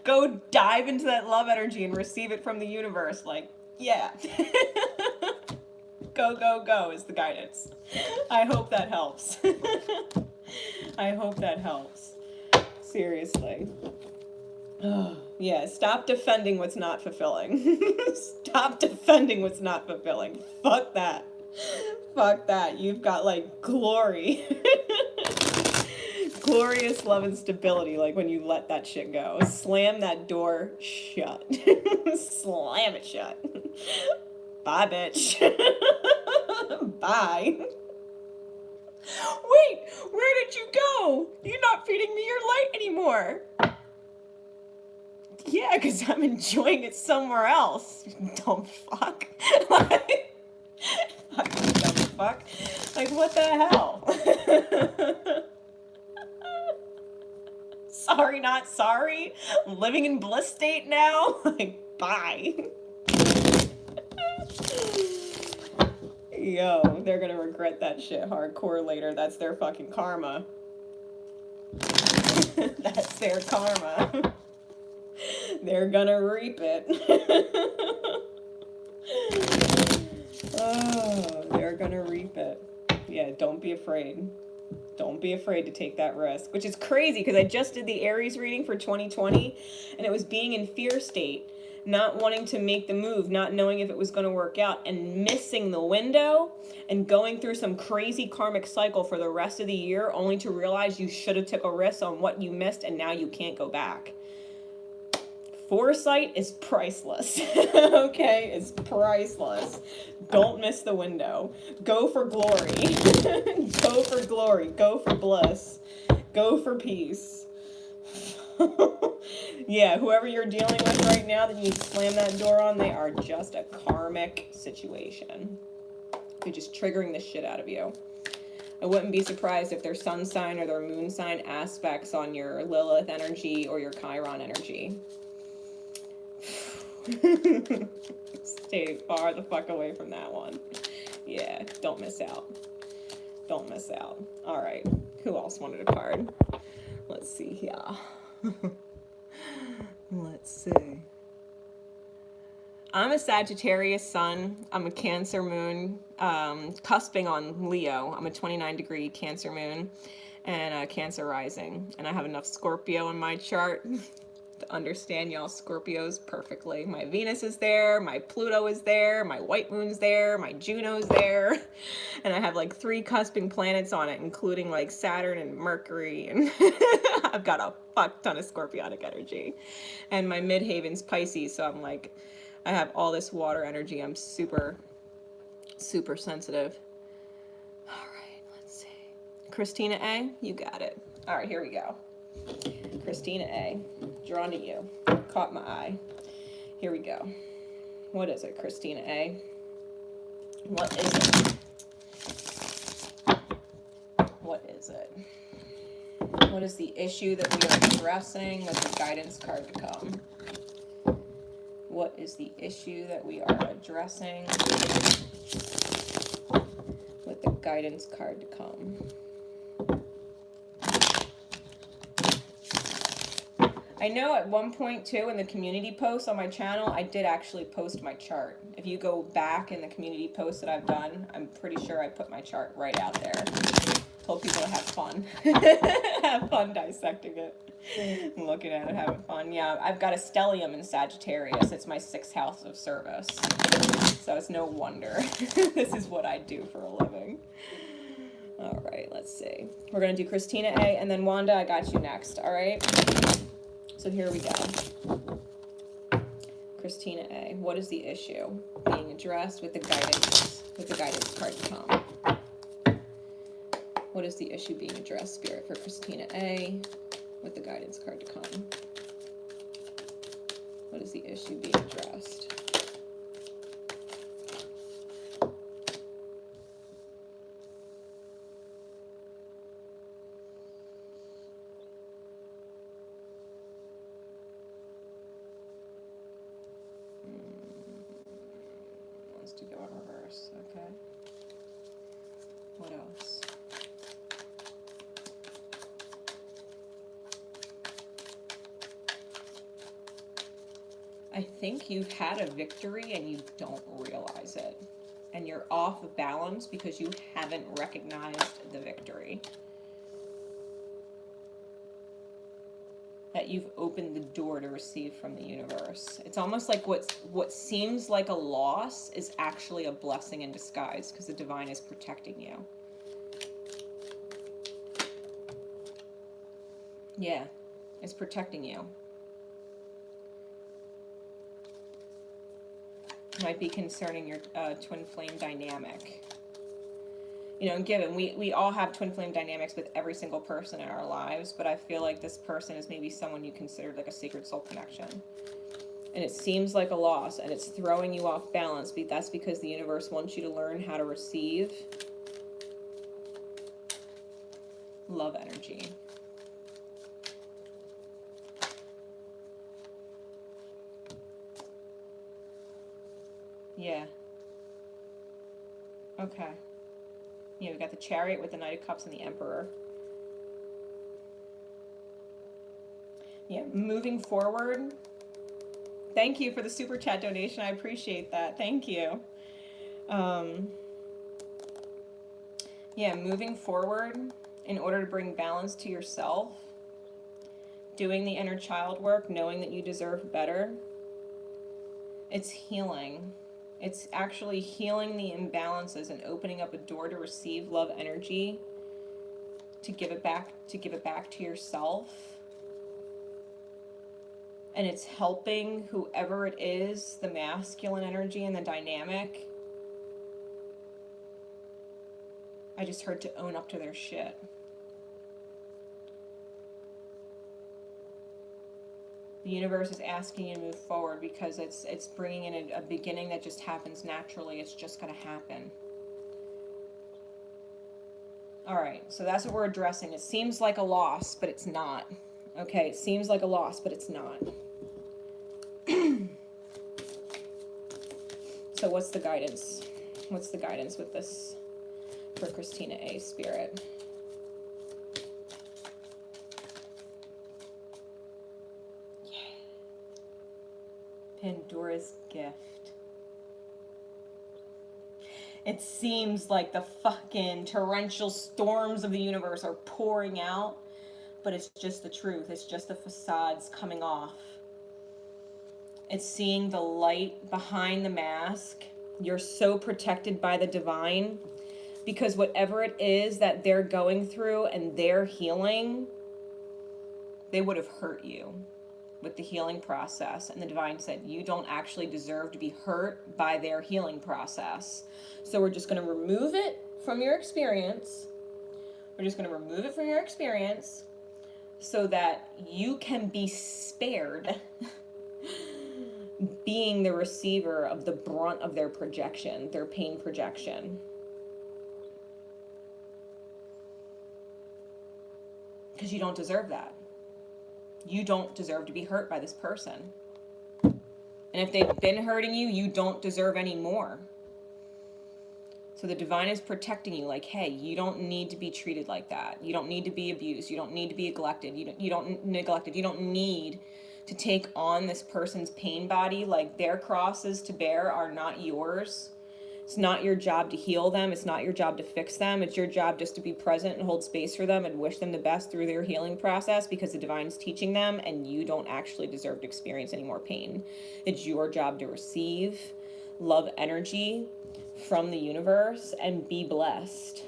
Go dive into that love energy and receive it from the universe. Like, yeah. Go, go, go is the guidance. I hope that helps. I hope that helps. Seriously. Yeah, stop defending what's not fulfilling. Stop defending what's not fulfilling. Fuck that. Fuck that. You've got, like, glory. Glorious love and stability, like, when you let that shit go. Slam that door shut. Slam it shut. Bye, bitch. Bye. Wait, where did you go? You're not feeding me your light anymore. Yeah, because I'm enjoying it somewhere else. Dumb fuck. Like, fucking dumb fuck. Like, what the hell? Sorry, not sorry. I'm living in bliss state now. Like, bye. Yo, they're gonna regret that shit hardcore later. That's their fucking karma. That's their karma. They're gonna reap it. Oh, they're gonna reap it. Yeah, don't be afraid. Don't be afraid to take that risk. Which is crazy, because I just did the Aries reading for 2020, and it was being in fear state. Not wanting to make the move, not knowing if it was going to work out, and missing the window, and going through some crazy karmic cycle for the rest of the year, only to realize you should have took a risk on what you missed, and now you can't go back. Foresight is priceless. Okay, it's priceless. Don't miss the window. Go for glory. Go for glory. Go for bliss. Go for peace. Yeah, whoever you're dealing with right now that you slam that door on, they are just a karmic situation. They're just triggering the shit out of you. I wouldn't be surprised if their sun sign or their moon sign aspects on your Lilith energy or your Chiron energy. Stay far the fuck away from that one. Yeah, don't miss out. Don't miss out. All right, who else wanted a card? Let's see here. Let's see. I'm a Sagittarius sun. I'm a Cancer moon, cusping on Leo. I'm a 29-degree Cancer moon and a Cancer rising. And I have enough Scorpio in my chart to understand y'all Scorpios perfectly. My Venus is there, my Pluto is there, my white moon's there, my Juno's there. And I have like 3 cusping planets on it, including like Saturn and Mercury. And I've got a fuck ton of scorpionic energy. And my midhaven's Pisces, so I'm like, I have all this water energy. I'm super, super sensitive. All right, let's see. Christina A, you got it. All right, here we go. Christina A, drawn to you. Caught my eye. Here we go. What is it, Christina A? What is it? What is it? What is the issue that we are addressing with the guidance card to come? What is the issue that we are addressing with the guidance card to come? I know at one point too in the community post on my channel, I did actually post my chart. If you go back in the community posts that I've done, I'm pretty sure I put my chart right out there. Told people to have fun. Have fun dissecting it. Looking at it, having fun. Yeah, I've got a stellium in Sagittarius. It's my 6th house of service. So it's no wonder. This is what I do for a living. All right, let's see. We're going to do Christina A, and then Wanda, I got you next. All right? So here we go. Christina A, what is the issue being addressed with the guidance card to come? What is the issue being addressed, Spirit, for Christina A with the guidance card to come? What is the issue being addressed? Wants to go in reverse, okay. What else? I think you've had a victory and you don't realize it. And you're off balance because you haven't recognized the victory. That you've opened the door to receive from the universe. It's almost like what seems like a loss is actually a blessing in disguise because the divine is protecting you. Yeah, it's protecting you. Might be concerning your twin flame dynamic. You know, given we all have twin flame dynamics with every single person in our lives, but I feel like this person is maybe someone you considered like a sacred soul connection. And it seems like a loss, and it's throwing you off balance, but that's because the universe wants you to learn how to receive love energy. Yeah. Okay. Yeah, we got the Chariot with the Knight of Cups and the Emperor. Yeah, moving forward. Thank you for the super chat donation. I appreciate that. Thank you. Yeah, moving forward in order to bring balance to yourself, doing the inner child work, knowing that you deserve better. It's healing. It's actually healing the imbalances and opening up a door to receive love energy, to give it back to yourself. And it's helping whoever it is, the masculine energy and the dynamic. I just heard to own up to their shit. The universe is asking you to move forward because it's bringing in a beginning that just happens naturally. It's just going to happen. All right, so that's what we're addressing. It seems like a loss, but it's not. Okay, it seems like a loss, but it's not. So what's the guidance? What's the guidance with this for Christina A, Spirit? Pandora's gift. It seems like the fucking torrential storms of the universe are pouring out, but it's just the truth. It's just the facades coming off. It's seeing the light behind the mask. You're so protected by the divine because whatever it is that they're going through and they're healing, they would have hurt you with the healing process. And the divine said, you don't actually deserve to be hurt by their healing process. So we're just going to remove it from your experience. We're just going to remove it from your experience so that you can be spared being the receiver of the brunt of their projection, their pain projection. Because you don't deserve that. You don't deserve to be hurt by this person. And if they've been hurting you, you don't deserve any more. So the divine is protecting you like, hey, you don't need to be treated like that. You don't need to be abused. You don't need to be neglected. You don't need to take on this person's pain body. Like, their crosses to bear are not yours. It's not your job to heal them. It's not your job to fix them. It's your job just to be present and hold space for them and wish them the best through their healing process, because the divine's teaching them and you don't actually deserve to experience any more pain. It's your job to receive love energy from the universe and be blessed,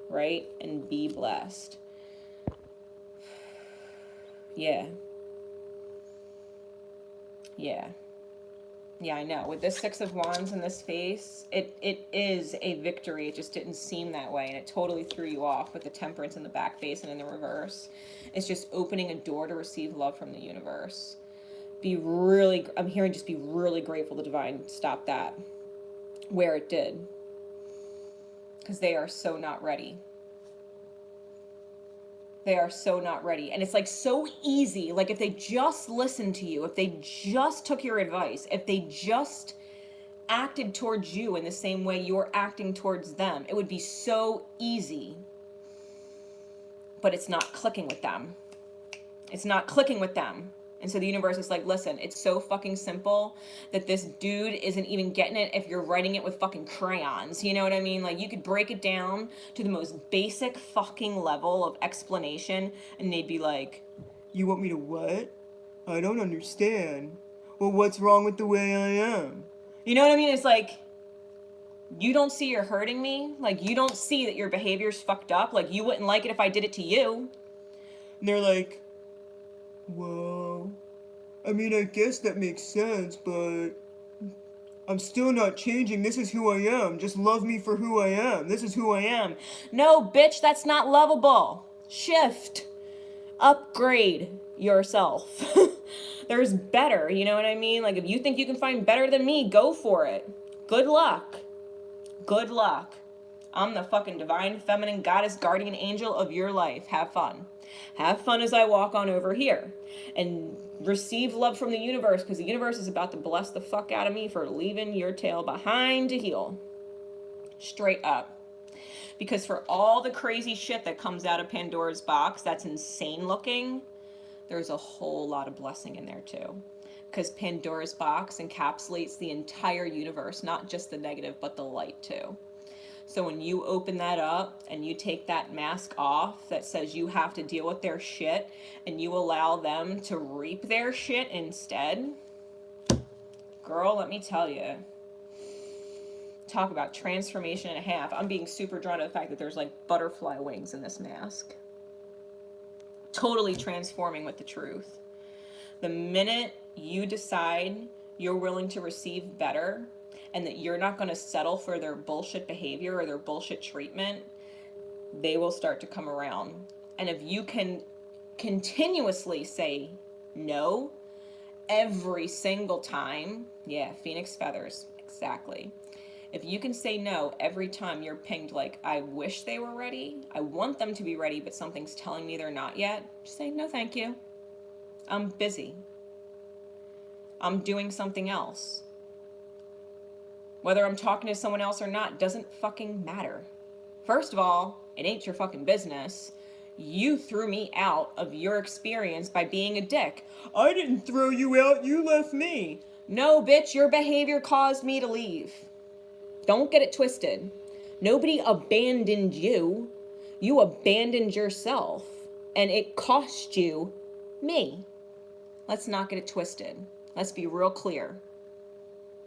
right? And be blessed. Yeah. Yeah, I know. With this Six of Wands in this face, it is a victory. It just didn't seem that way, and it totally threw you off with the Temperance in the back face and in the reverse. It's just opening a door to receive love from the universe. I'm hearing just be really grateful the divine stopped that where it did, because they are so not ready. They are so not ready. And it's like so easy. Like, if they just listened to you, if they just took your advice, if they just acted towards you in the same way you're acting towards them, it would be so easy. But it's not clicking with them. It's not clicking with them. And so the universe is like, listen, it's so fucking simple that this dude isn't even getting it if you're writing it with fucking crayons. You know what I mean? Like, you could break it down to the most basic fucking level of explanation and they'd be like, you want me to what? I don't understand. Well, what's wrong with the way I am? You know what I mean? It's like, you don't see you're hurting me? Like, you don't see that your behavior's fucked up? Like, you wouldn't like it if I did it to you? And they're like, well, I mean, I guess that makes sense, but I'm still not changing. This is who I am. Just love me for who I am. This is who I am. No, bitch, that's not lovable. Shift. Upgrade yourself. There's better, you know what I mean? Like, if you think you can find better than me, go for it. Good luck. Good luck. I'm the fucking divine feminine goddess guardian angel of your life. Have fun. Have fun as I walk on over here and receive love from the universe, because the universe is about to bless the fuck out of me for leaving your tail behind to heal. Straight up. Because for all the crazy shit that comes out of Pandora's box that's insane looking, there's a whole lot of blessing in there too. Because Pandora's box encapsulates the entire universe, not just the negative, but the light too. So when you open that up and you take that mask off that says you have to deal with their shit and you allow them to reap their shit instead, girl, let me tell you, talk about transformation and a half. I'm being super drawn to the fact that there's like butterfly wings in this mask. Totally transforming with the truth. The minute you decide you're willing to receive better, and that you're not going to settle for their bullshit behavior or their bullshit treatment, they will start to come around. And if you can continuously say no every single time, yeah, phoenix feathers, exactly. If you can say no every time you're pinged like, I wish they were ready, I want them to be ready, but something's telling me they're not yet, just say, no, thank you. I'm busy. I'm doing something else. Whether I'm talking to someone else or not doesn't fucking matter. First of all, it ain't your fucking business. You threw me out of your experience by being a dick. I didn't throw you out, you left me. No, bitch, your behavior caused me to leave. Don't get it twisted. Nobody abandoned you. You abandoned yourself. And it cost you me. Let's not get it twisted. Let's be real clear.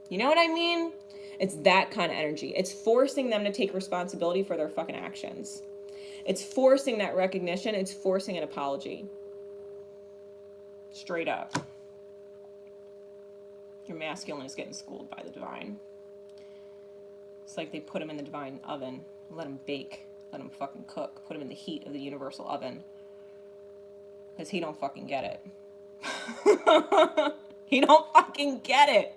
You know what I mean? It's that kind of energy. It's forcing them to take responsibility for their fucking actions. It's forcing that recognition. It's forcing an apology. Straight up. Your masculine is getting schooled by the divine. It's like they put him in the divine oven, let him bake, let him fucking cook, put him in the heat of the universal oven. Because he don't fucking get it. He don't fucking get it.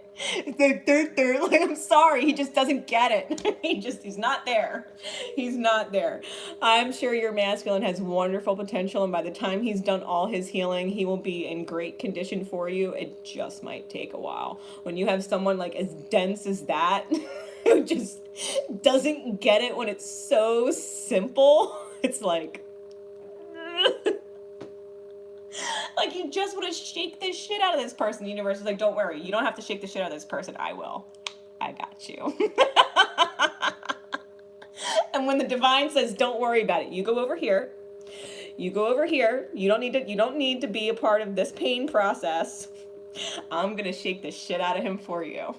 Like, I'm sorry, he just doesn't get it. He's not there. He's not there. I'm sure your masculine has wonderful potential, and by the time he's done all his healing, he will be in great condition for you. It just might take a while. When you have someone like as dense as that, who just doesn't get it when it's so simple, it's like like you just want to shake the shit out of this person. The universe is like, don't worry, you don't have to shake the shit out of this person. I will. I got you. And when the divine says, don't worry about it, you go over here. You go over here. You don't need to be a part of this pain process. I'm gonna shake the shit out of him for you.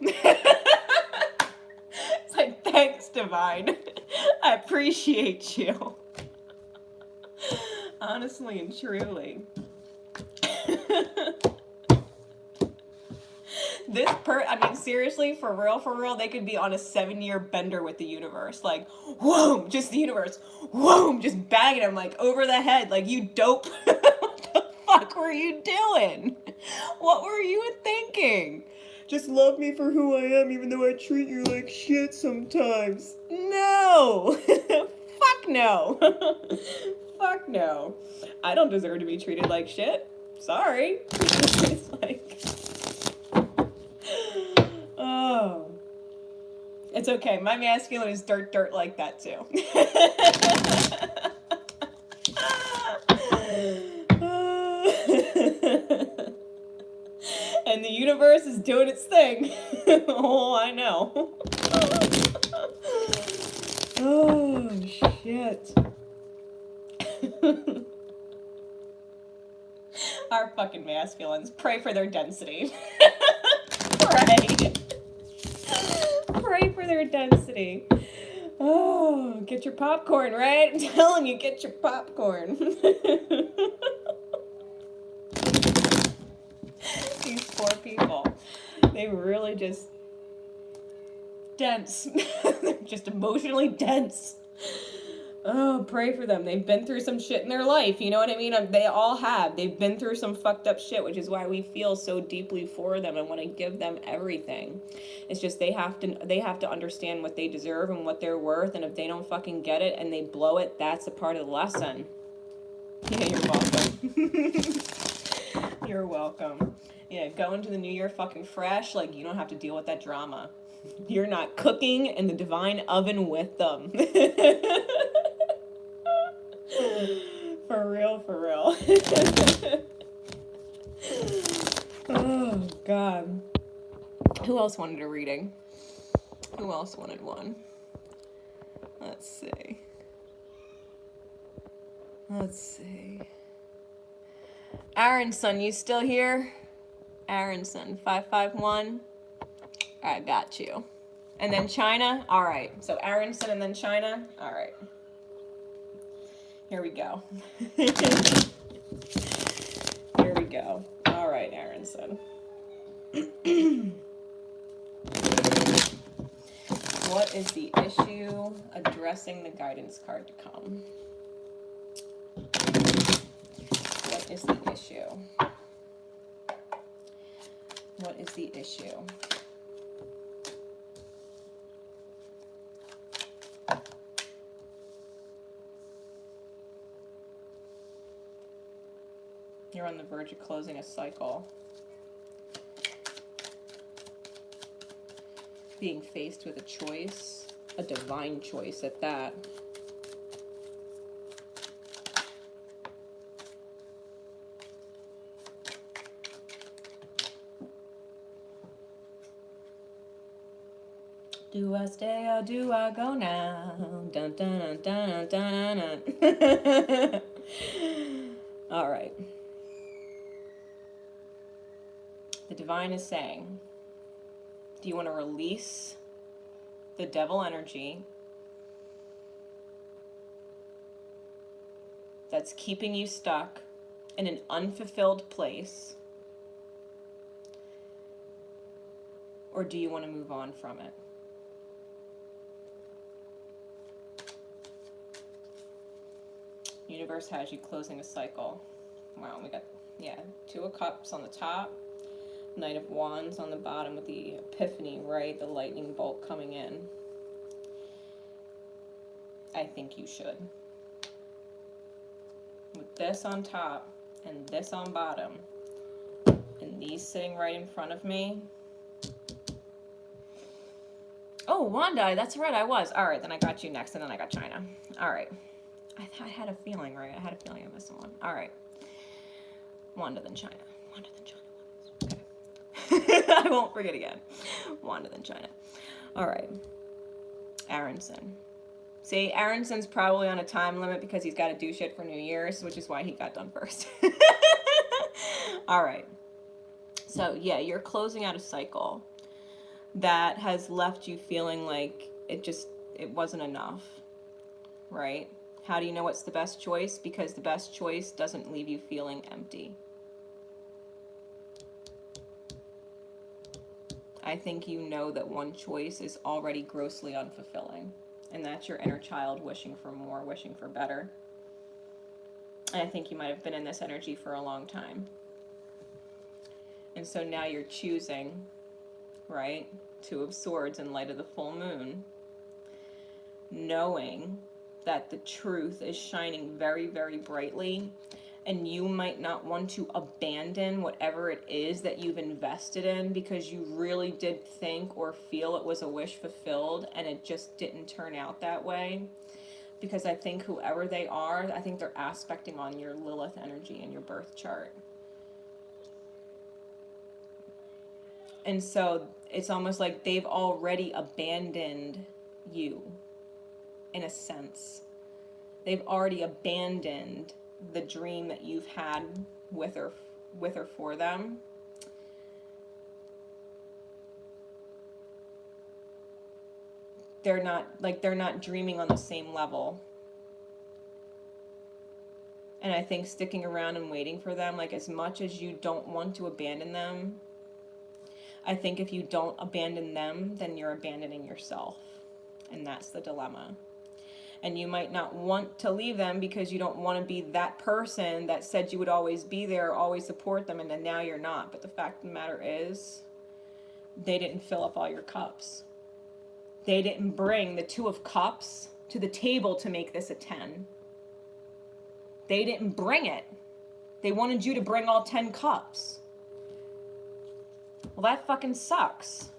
It's like, thanks, divine. I appreciate you. Honestly and truly. I mean, seriously, for real, they could be on a 7-year bender with the universe. Like, whoa, just the universe. Whoa, just banging him, like, over the head. Like, you dope. What the fuck were you doing? What were you thinking? Just love me for who I am, even though I treat you like shit sometimes. No. Fuck no. Fuck no. I don't deserve to be treated like shit. Sorry. It's like, oh, it's okay. My masculine is dirt like that too. And the universe is doing its thing. Oh, I know. Oh, shit. Our fucking masculines. Pray for their density. Pray. Pray for their density. Oh, get your popcorn, right? I'm telling you, get your popcorn. These poor people. They really just dense. They're just emotionally dense. Oh, pray for them. They've been through some shit in their life. You know what I mean? They all have. They've been through some fucked up shit, which is why we feel so deeply for them and want to give them everything. It's just they have to understand what they deserve and what they're worth. And if they don't fucking get it and they blow it, that's a part of the lesson. Yeah, you're welcome. You're welcome. Yeah, go into the new year fucking fresh. Like, you don't have to deal with that drama. You're not cooking in the divine oven with them. For real. Oh, God. Who else wanted a reading? Who else wanted one? Let's see. Aronson, you still here? Aronson, 551. I got you. And then China? All right. So Aronson and then China? All right. Here we go. Here we go. All right, Aronson. What is the issue? Addressing the guidance card to come. What is the issue? What is the issue? You're on the verge of closing a cycle. Being faced with a choice, a divine choice at that. Do I stay or do I go now? Dun dun dun dun dun dun. All right. The divine is saying, do you want to release the devil energy that's keeping you stuck in an unfulfilled place? Or do you want to move on from it? Universe has you closing a cycle. Wow, we got, Two of Cups on the top, Knight of Wands on the bottom with the epiphany, right? The lightning bolt coming in. I think you should. With this on top and this on bottom, and these sitting right in front of me. Oh, Wanda, that's right, I was. All right, then I got you next, and then I got China. All right. I had a feeling, right? I had a feeling I missed someone. All right. Wanda, then China. Wanda, then China. Okay. I won't forget again. Wanda, then China. All right. Aronson. See, Aronson's probably on a time limit because he's got to do shit for New Year's, which is why he got done first. All right. So, yeah, you're closing out a cycle that has left you feeling like it wasn't enough, right? How do you know what's the best choice? Because the best choice doesn't leave you feeling empty. I think you know that one choice is already grossly unfulfilling, and that's your inner child wishing for more, wishing for better. And I think you might have been in this energy for a long time. And so now you're choosing, right? Two of Swords in light of the full moon, knowing that the truth is shining very, very brightly, and you might not want to abandon whatever it is that you've invested in because you really did think or feel it was a wish fulfilled and it just didn't turn out that way. Because I think whoever they are, I think they're aspecting on your Lilith energy in your birth chart. And so it's almost like they've already abandoned you, in a sense. They've already abandoned the dream that you've had with or for them. They're not dreaming on the same level. And I think sticking around and waiting for them, like as much as you don't want to abandon them, I think if you don't abandon them, then you're abandoning yourself. And that's the dilemma. And you might not want to leave them because you don't want to be that person that said you would always be there, always support them, and then now you're not. But the fact of the matter is, they didn't fill up all your cups. They didn't bring the Two of Cups to the table to make this a 10. They didn't bring it. They wanted you to bring all 10 cups. Well, that fucking sucks.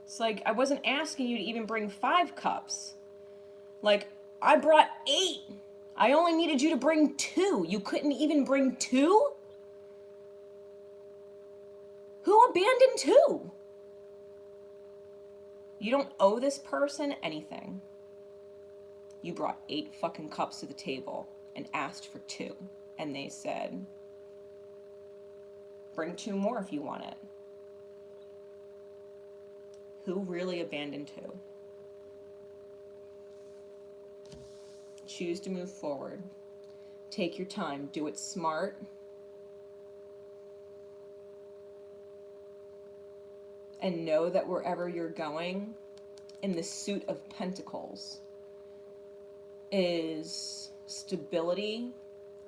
It's like, I wasn't asking you to even bring 5 cups. Like, I brought 8. I only needed you to bring 2. You couldn't even bring 2? Who abandoned 2? You don't owe this person anything. You brought 8 fucking cups to the table and asked for 2. And they said, bring 2 more if you want it. Who really abandoned 2? Choose to move forward. Take your time. Do it smart. And know that wherever you're going, in the suit of Pentacles, is stability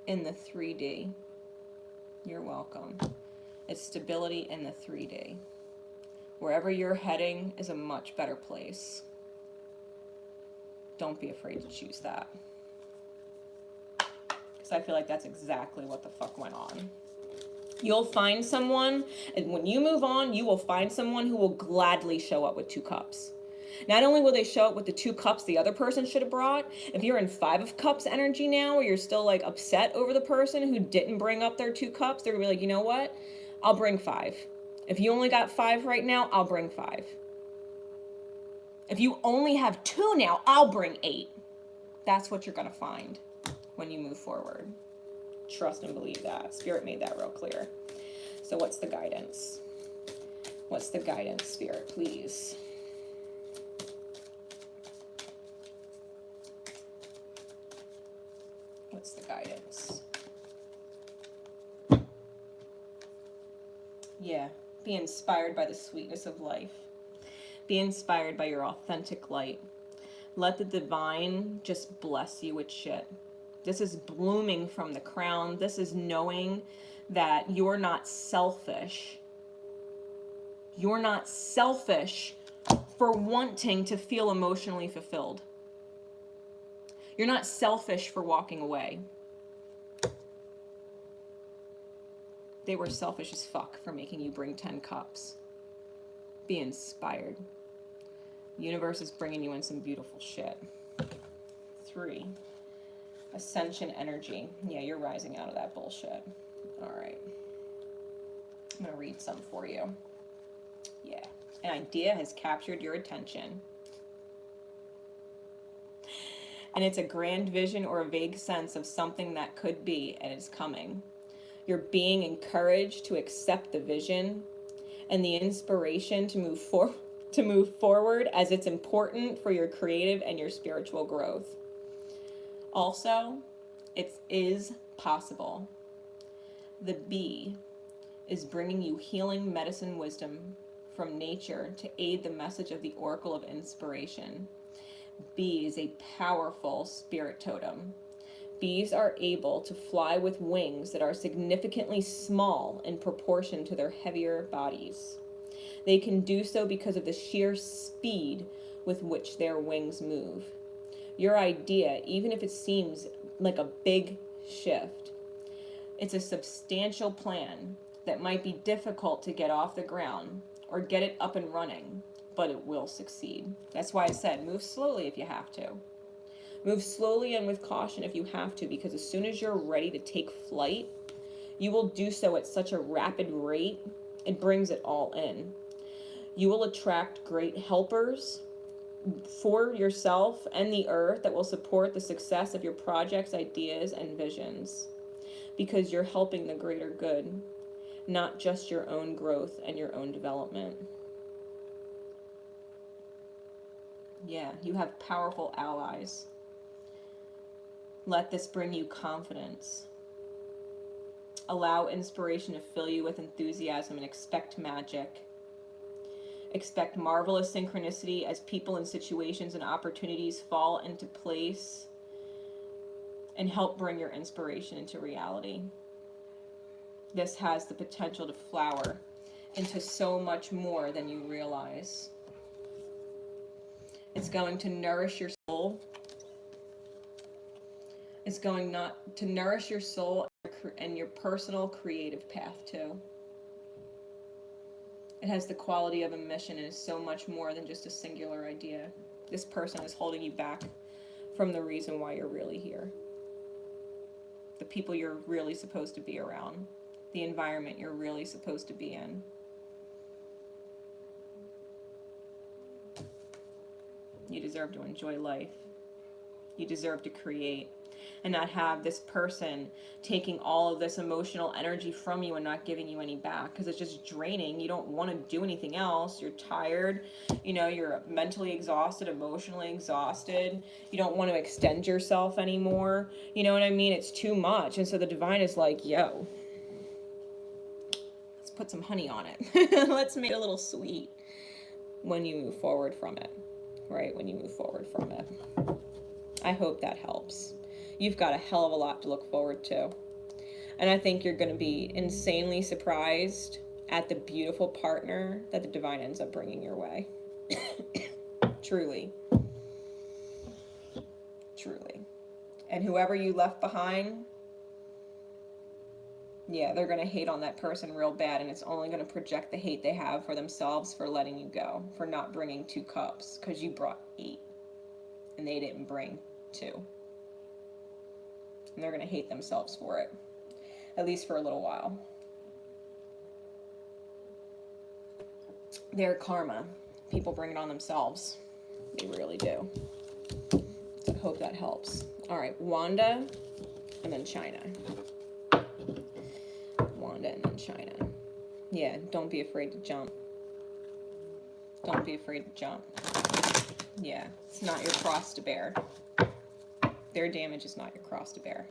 in the 3D. You're welcome. It's stability in the 3D. Wherever you're heading is a much better place. Don't be afraid to choose that. Because I feel like that's exactly what the fuck went on. You'll find someone, and when you move on, you will find someone who will gladly show up with 2 cups. Not only will they show up with the 2 cups the other person should have brought, if you're in 5 of Cups energy now, or you're still like upset over the person who didn't bring up their 2 cups, they're gonna be like, you know what? I'll bring 5. If you only got 5 right now, I'll bring 5. If you only have 2 now, I'll bring 8. That's what you're going to find when you move forward. Trust and believe that. Spirit made that real clear. So what's the guidance? What's the guidance, Spirit, please? What's the guidance? Yeah, be inspired by the sweetness of life. Be inspired by your authentic light. Let the divine just bless you with shit. This is blooming from the crown. This is knowing that you're not selfish. You're not selfish for wanting to feel emotionally fulfilled. You're not selfish for walking away. They were selfish as fuck for making you bring 10 cups. Be inspired. The universe is bringing you in some beautiful shit. 3. Ascension energy. Yeah, you're rising out of that bullshit. All right. I'm going to read some for you. Yeah. An idea has captured your attention. And it's a grand vision or a vague sense of something that could be and is coming. You're being encouraged to accept the vision and the inspiration to move forward as it's important for your creative and your spiritual growth. Also, it is possible. The bee is bringing you healing medicine wisdom from nature to aid the message of the Oracle of Inspiration. Bee is a powerful spirit totem. Bees are able to fly with wings that are significantly small in proportion to their heavier bodies. They can do so because of the sheer speed with which their wings move. Your idea, even if it seems like a big shift, it's a substantial plan that might be difficult to get off the ground or get it up and running, but it will succeed. That's why I said move slowly if you have to. Move slowly and with caution if you have to, because as soon as you're ready to take flight, you will do so at such a rapid rate, it brings it all in. You will attract great helpers for yourself and the earth that will support the success of your projects, ideas, and visions, because you're helping the greater good, not just your own growth and your own development. Yeah, you have powerful allies. Let this bring you confidence. Allow inspiration to fill you with enthusiasm and expect magic. Expect marvelous synchronicity as people and situations and opportunities fall into place and help bring your inspiration into reality. This has the potential to flower into so much more than you realize. It's going to nourish your soul. It's going to nourish your soul and your personal creative path too. It has the quality of a mission and is so much more than just a singular idea. This person is holding you back from the reason why you're really here. The people you're really supposed to be around. The environment you're really supposed to be in. You deserve to enjoy life. You deserve to create and not have this person taking all of this emotional energy from you and not giving you any back, because it's just draining. You don't want to do anything else. You're tired, you're mentally exhausted, emotionally exhausted. You don't want to extend yourself anymore. You know what I mean? It's too much. And so the divine is like, yo, let's put some honey on it. Let's make it a little sweet when you move forward from it, right? When you move forward from it. I hope that helps. You've got a hell of a lot to look forward to. And I think you're going to be insanely surprised at the beautiful partner that the divine ends up bringing your way. Truly. Truly. And whoever you left behind, yeah, they're going to hate on that person real bad, and it's only going to project the hate they have for themselves for letting you go, for not bringing 2 cups, because you brought 8, and they didn't bring 2. And they're going to hate themselves for it, at least for a little while. Their karma. People bring it on themselves. They really do. So I hope that helps. All right, Wanda and then China. Wanda and then China. Yeah, don't be afraid to jump. Don't be afraid to jump. Yeah, it's not your cross to bear. Their damage is not your cross to bear.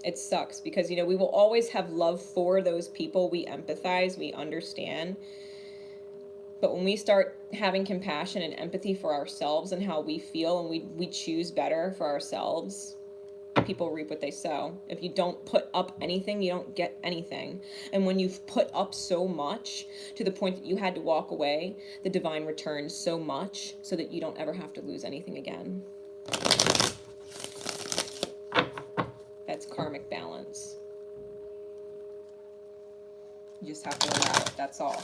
It sucks because, we will always have love for those people. We empathize, we understand. But when we start having compassion and empathy for ourselves and how we feel, and we choose better for ourselves, people reap what they sow. If you don't put up anything, you don't get anything. And when you've put up so much to the point that you had to walk away, the divine returns so much so that you don't ever have to lose anything again. That's karmic balance. You just have to allow it, that's all.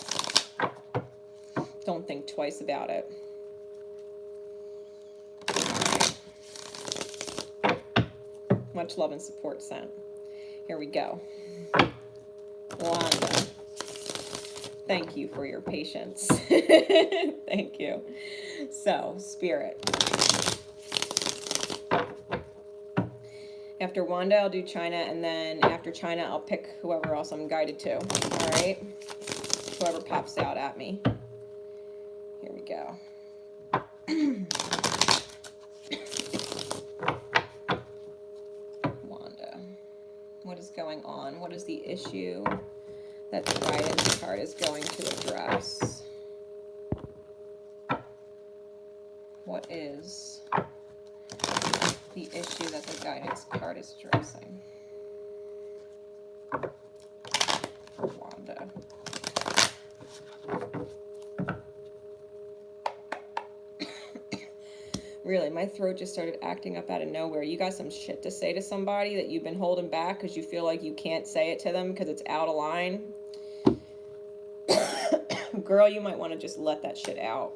Don't think twice about it. Much love and support sent. Here we go. Wanda. Thank you for your patience. Thank you. So, Spirit. After Wanda, I'll do China, and then after China, I'll pick whoever else I'm guided to. All right? Whoever pops out at me. Here we go. Wanda. What is going on? What is the issue that the guidance card is going to address? What is the issue that the guidance card is addressing? Wanda. Really, my throat just started acting up out of nowhere. You got some shit to say to somebody that you've been holding back because you feel like you can't say it to them because it's out of line. Girl, you might want to just let that shit out.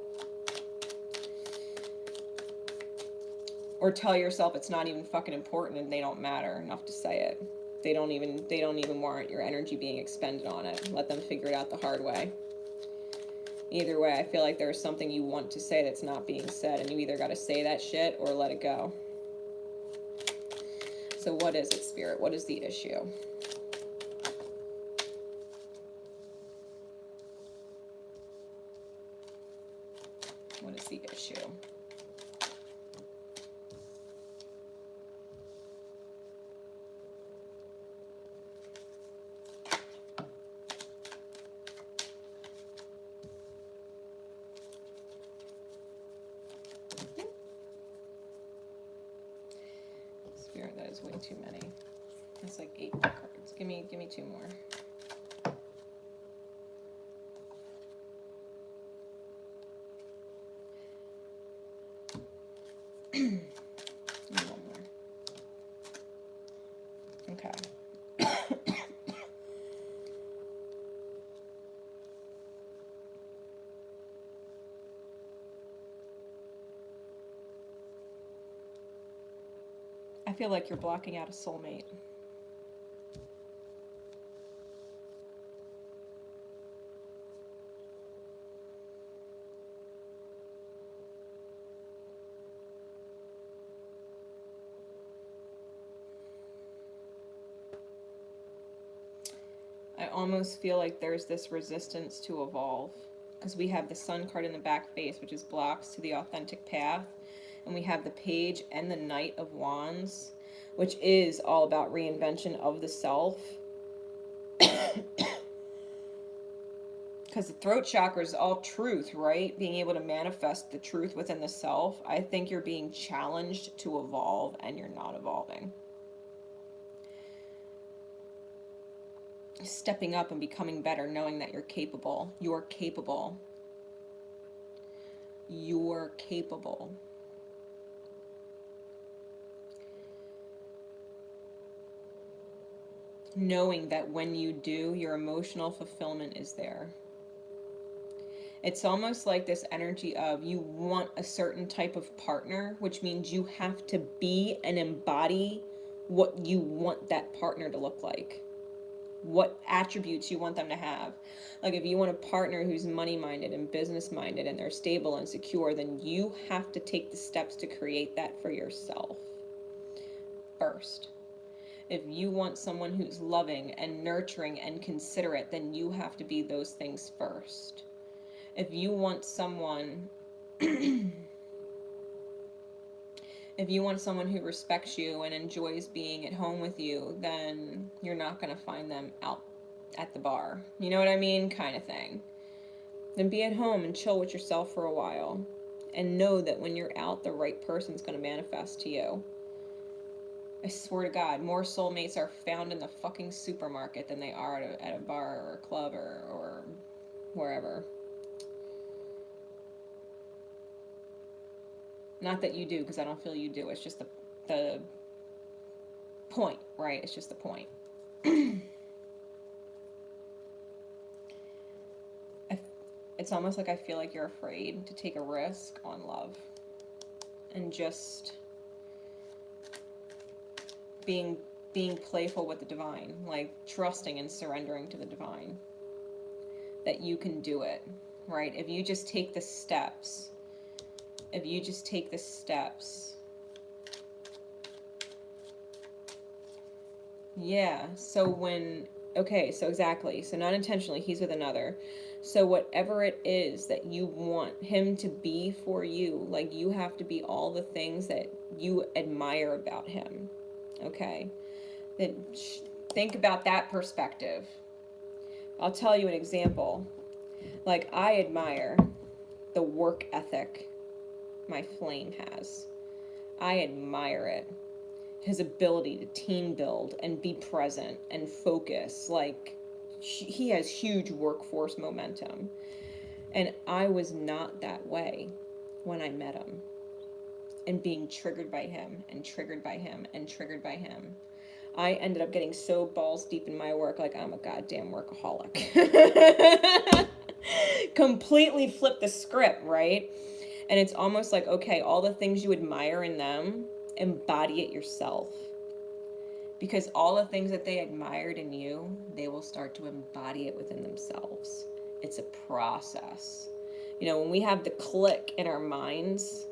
Or tell yourself it's not even fucking important and they don't matter enough to say it. They don't even warrant your energy being expended on it. Let them figure it out the hard way. Either way, I feel like there's something you want to say that's not being said, and you either got to say that shit or let it go. So what is it, Spirit? What is the issue? What is the issue? That is way too many. That's like 8 cards. Give me 2 more. Give me 1 more. Okay. I feel like you're blocking out a soulmate. I almost feel like there's this resistance to evolve because we have the Sun card in the back face, which is blocks to the authentic path. And we have the Page and the Knight of Wands, which is all about reinvention of the self. Because the throat chakra is all truth, right? Being able to manifest the truth within the self. I think you're being challenged to evolve and you're not evolving. Stepping up and becoming better, knowing that you're capable. You're capable. You're capable. Knowing that when you do, your emotional fulfillment is there. It's almost like this energy of you want a certain type of partner, which means you have to be and embody what you want that partner to look like. what attributes you want them to have. Like if you want a partner who's money-minded and business-minded and they're stable and secure, then you have to take the steps to create that for yourself first. If you want someone who's loving and nurturing and considerate, then you have to be those things first. If you want someone if you want someone who respects you and enjoys being at home with you, then you're not going to find them out at the bar. You know what I mean? Kind of thing. Then be at home and chill with yourself for a while. And know that when you're out, the right person's going to manifest to you. I swear to God, more soulmates are found in the fucking supermarket than they are at a bar or a club or wherever. Not that you do, because I don't feel you do. It's just the point, right? It's just the point. It's almost like I feel like you're afraid to take a risk on love. And just being playful with the divine. Like trusting and surrendering to the divine. That you can do it, right? If you just take the steps. Yeah, so exactly. So not intentionally, he's with another. So whatever it is that you want him to be for you, like you have to be all the things that you admire about him. Okay? Then think about that perspective. I'll tell you an example. Like I admire the work ethic my flame has. I admire it. His ability to team build and be present and focus. Like, he has huge workforce momentum. And I was not that way when I met him. And being triggered by him and triggered by him and triggered by him. I ended up getting so balls deep in my work, like I'm a goddamn workaholic. Completely flipped the script, right? And it's almost like, okay, all the things you admire in them, embody it yourself. Because all the things that they admired in you, they will start to embody it within themselves. It's a process. You know, when we have the click in our minds,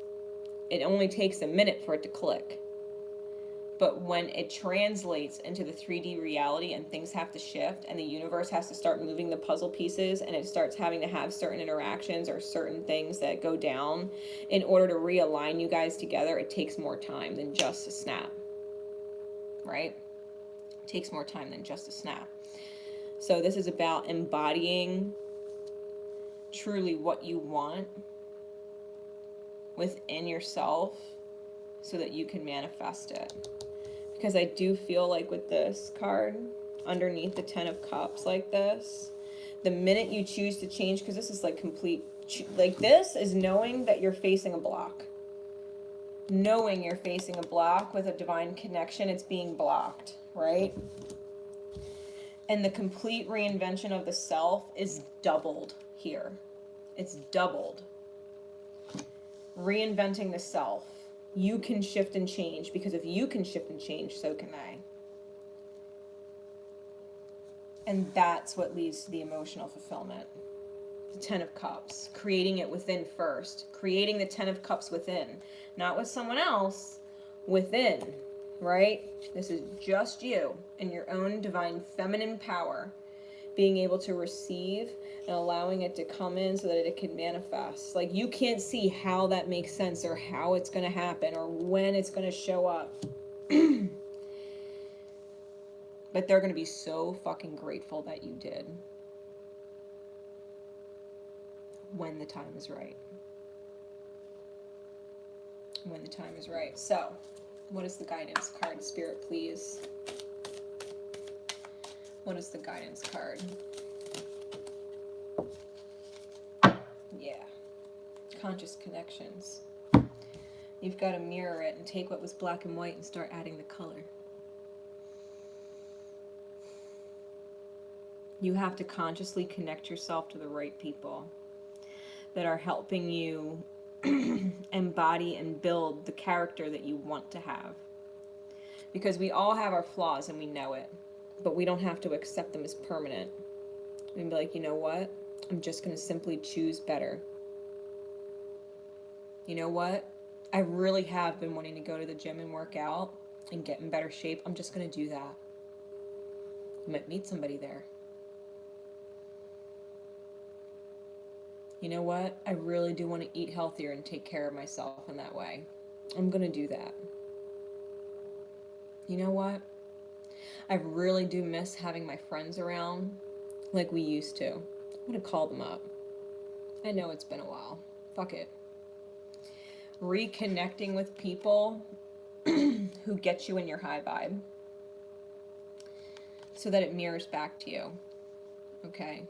it only takes a minute for it to click. But when it translates into the 3D reality and things have to shift and the universe has to start moving the puzzle pieces and it starts having to have certain interactions or certain things that go down in order to realign you guys together, it takes more time than just a snap. Right? It takes more time than just a snap. So this is about embodying truly what you want within yourself so that you can manifest it. Because I do feel like with this card, underneath the 10 of Cups like this, the minute you choose to change, because this is like complete, like this is knowing that you're facing a block. Knowing you're facing a block with a divine connection, it's being blocked, right? And the complete reinvention of the self is doubled here. It's doubled. Reinventing the self. You can shift and change, because if you can shift and change, so can they. And that's what leads to the emotional fulfillment. The 10 of Cups. Creating it within first. Creating the 10 of Cups within. Not with someone else, within. Right? This is just you and your own divine feminine power. Being able to receive and allowing it to come in so that it can manifest. Like, you can't see how that makes sense or how it's going to happen or when it's going to show up. But they're going to be so fucking grateful that you did. When the time is right. When the time is right. So, what is the guidance card, Spirit, please? What is the guidance card? Yeah. Conscious connections. You've got to mirror it and take what was black and white and start adding the color. You have to consciously connect yourself to the right people that are helping you embody and build the character that you want to have. Because we all have our flaws and we know it. but we don't have to accept them as permanent. And be like, you know what? I'm just going to simply choose better. You know what? I really have been wanting to go to the gym and work out and get in better shape. I'm just going to do that. You might meet somebody there. You know what? I really do want to eat healthier and take care of myself in that way. I'm going to do that. You know what? I really do miss having my friends around like we used to. I'm going to call them up. I know it's been a while. Fuck it. Reconnecting with people who get you in your high vibe so that it mirrors back to you. Okay?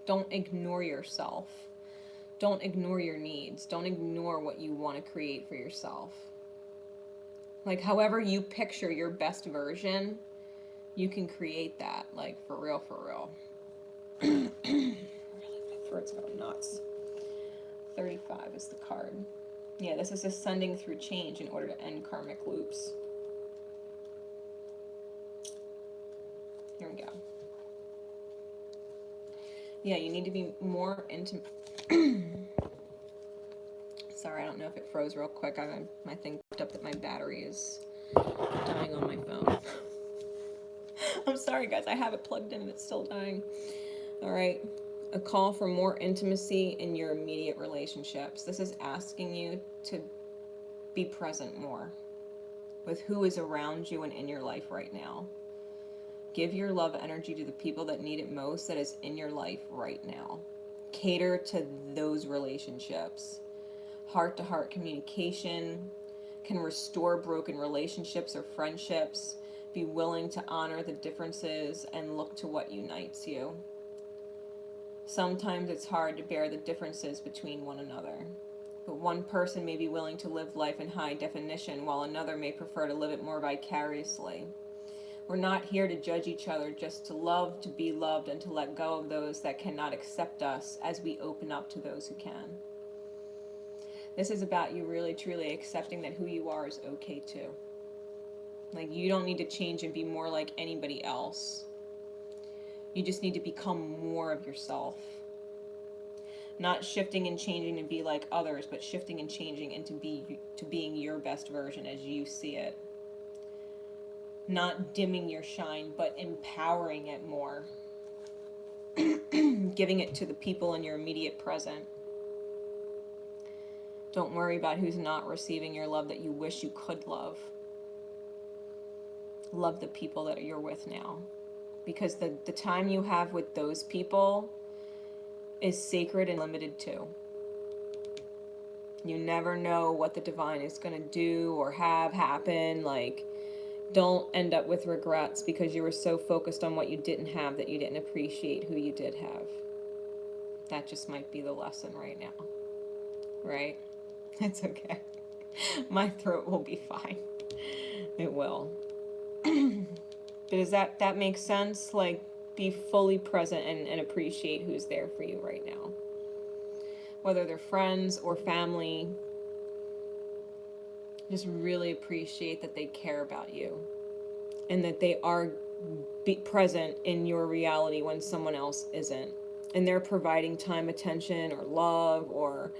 Don't ignore yourself. Don't ignore your needs. Don't ignore what you want to create for yourself. Like, however you picture your best version, you can create that. Like, for real, for real. Really, my throat's going nuts. 35 is the card. Yeah, this is ascending through change in order to end karmic loops. Here we go. Yeah, you need to be more intimate. Sorry, I don't know if it froze real quick. My thing picked up that my battery is dying on my phone. I'm sorry, guys. I have it plugged in and it's still dying. All right. A call for more intimacy in your immediate relationships. This is asking you to be present more with who is around you and in your life right now. Give your love energy to the people that need it most, that is in your life right now. Cater to those relationships. Heart-to-heart communication can restore broken relationships or friendships. Be willing to honor the differences and look to what unites you. Sometimes it's hard to bear the differences between one another, but one person may be willing to live life in high definition while another may prefer to live it more vicariously. We're not here to judge each other, just to love, to be loved, and to let go of those that cannot accept us as we open up to those who can. This is about you really, truly accepting that who you are is okay too. Like, you don't need to change and be more like anybody else. You just need to become more of yourself. Not shifting and changing to be like others, but shifting and changing into being your best version as you see it. Not dimming your shine, but empowering it more. Giving it to the people in your immediate present. Don't worry about who's not receiving your love that you wish you could love. Love the people that you're with now. Because the time you have with those people is sacred and limited too. You never know what the divine is going to do or have happen. Like, don't end up with regrets because you were so focused on what you didn't have that you didn't appreciate who you did have. That just might be the lesson right now. Right? It's okay. My throat will be fine. It will. But does that make sense? Like, be fully present and appreciate who's there for you right now. Whether they're friends or family, just really appreciate that they care about you and that they are present in your reality when someone else isn't. And they're providing time, attention, or love, or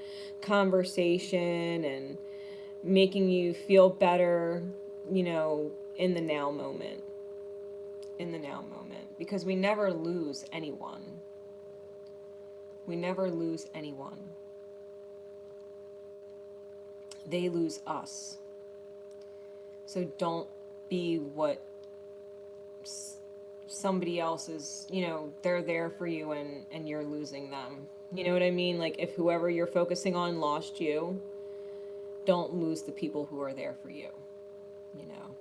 conversation, and making you feel better, you know, in the now moment. In the now moment. Because we never lose anyone. We never lose anyone. They lose us. So don't be what somebody else is, you know, they're there for you and you're losing them. You know what I mean? Like, if whoever you're focusing on lost you, don't lose the people who are there for you, you know.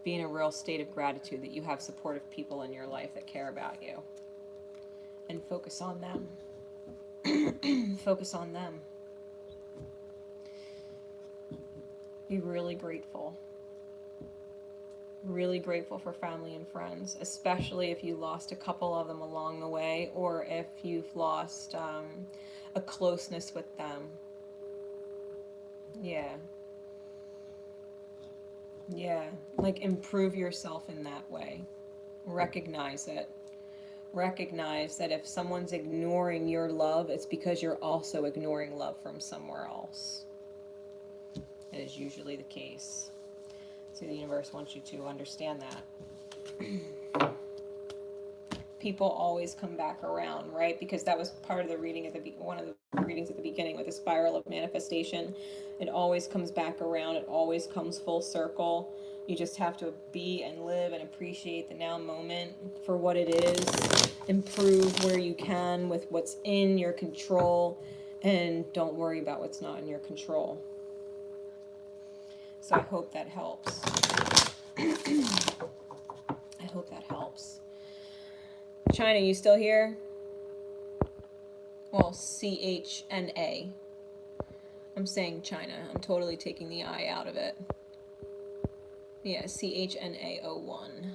Be in a real state of gratitude that you have supportive people in your life that care about you. And focus on them. Focus on them. Be really grateful. Really grateful for family and friends, especially if you lost a couple of them along the way, or if you've lost a closeness with them. Yeah. Yeah, like improve yourself in that way. Recognize it. Recognize that if someone's ignoring your love, it's because you're also ignoring love from somewhere else. It is usually the case. So the universe wants you to understand that. People always come back around, right? Because that was part of the reading at one of the readings at the beginning with the spiral of manifestation. It always comes back around. It always comes full circle. You just have to be and live and appreciate the now moment for what it is. Improve where you can with what's in your control, and don't worry about what's not in your control. So I hope that helps. I hope that helps. China, you still here? Well, CHNA. I'm saying China. I'm totally taking the I out of it. Yeah, CHNA01.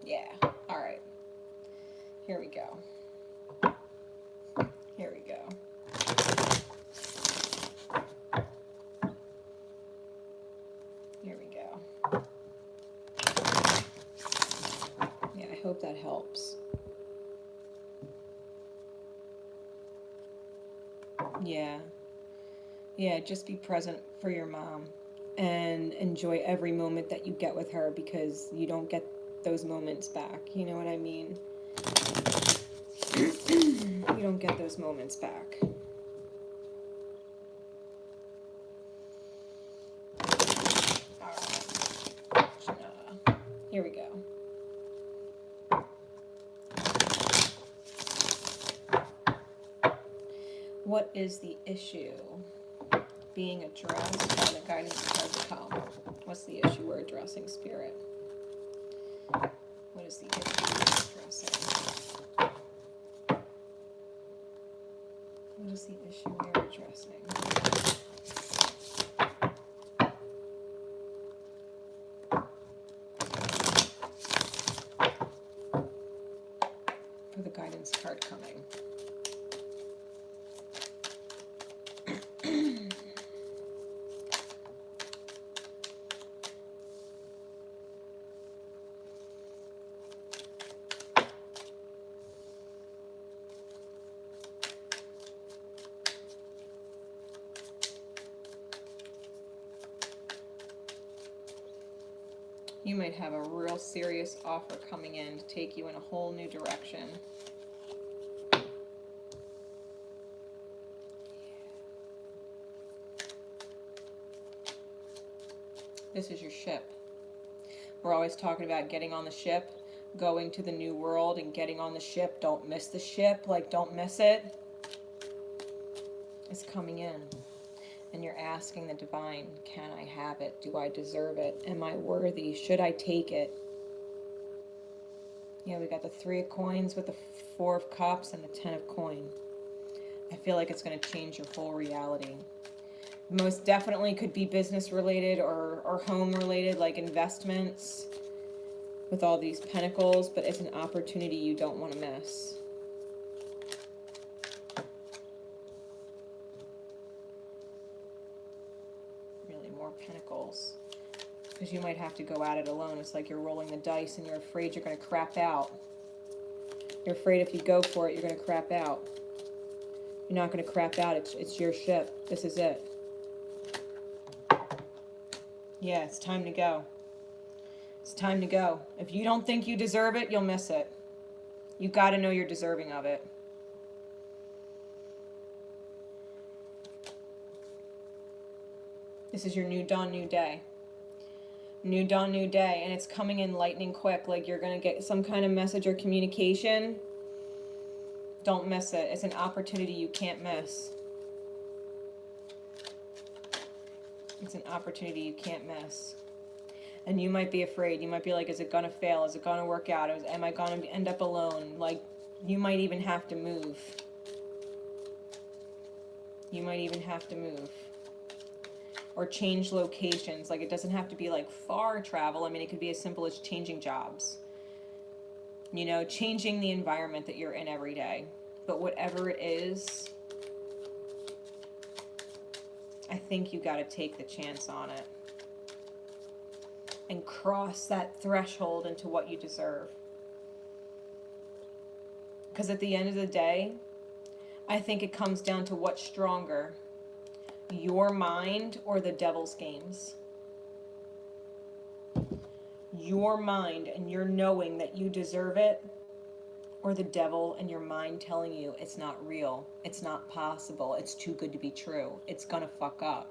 Yeah, alright. Here we go. Here we go. Here we go. Yeah, I hope that helps. Yeah. Yeah, just be present for your mom and enjoy every moment that you get with her, because you don't get those moments back. You know what I mean? You don't get those moments back. All right. Here we go. What is the issue being addressed by the guidance that has come? What's the issue we're addressing, Spirit? What is the issue we're addressing? What is the issue we're addressing? For the guidance card coming. You might have a real serious offer coming in to take you in a whole new direction. This is your ship. We're always talking about getting on the ship, going to the new world and getting on the ship. Don't miss the ship, like don't miss it. It's coming in. And you're asking the divine, can I have it? Do I deserve it? Am I worthy? Should I take it? Yeah, we got the 3 of coins with the 4 of cups and the 10 of coin. I feel like it's going to change your whole reality. Most definitely could be business related or home related, like investments with all these pentacles, but it's an opportunity you don't want to miss. Pentacles, because you might have to go at it alone. It's like you're rolling the dice and you're afraid you're going to crap out. You're afraid if you go for it, you're going to crap out. You're not going to crap out. It's your ship. This is it. Yeah, it's time to go. It's time to go. If you don't think you deserve it, you'll miss it. You got to know you're deserving of it. This is your new dawn, new day. New dawn, new day. And it's coming in lightning quick. Like you're going to get some kind of message or communication. Don't miss it. It's an opportunity you can't miss. It's an opportunity you can't miss. And you might be afraid. You might be like, is it going to fail? Is it going to work out? Am I going to end up alone? Like, you might even have to move. You might even have to move. Or change locations. Like, it doesn't have to be like far travel. I mean, it could be as simple as changing jobs. You know, changing the environment that you're in every day. But whatever it is, I think you got to take the chance on it. and cross that threshold into what you deserve. Because at the end of the day, I think it comes down to what's stronger, your mind or the devil's games. Your mind and your knowing that you deserve it, or the devil and your mind telling you it's not real, it's not possible, it's too good to be true, it's gonna fuck up.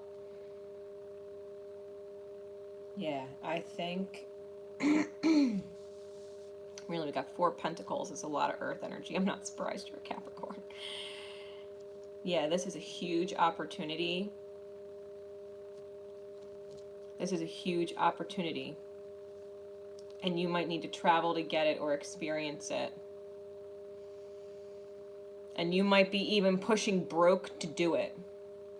Yeah, I think really, we got 4 pentacles. It's a lot of earth energy. I'm not surprised you're a Capricorn. Yeah, this is a huge opportunity. This is a huge opportunity. And you might need to travel to get it or experience it. And you might be even pushing broke to do it.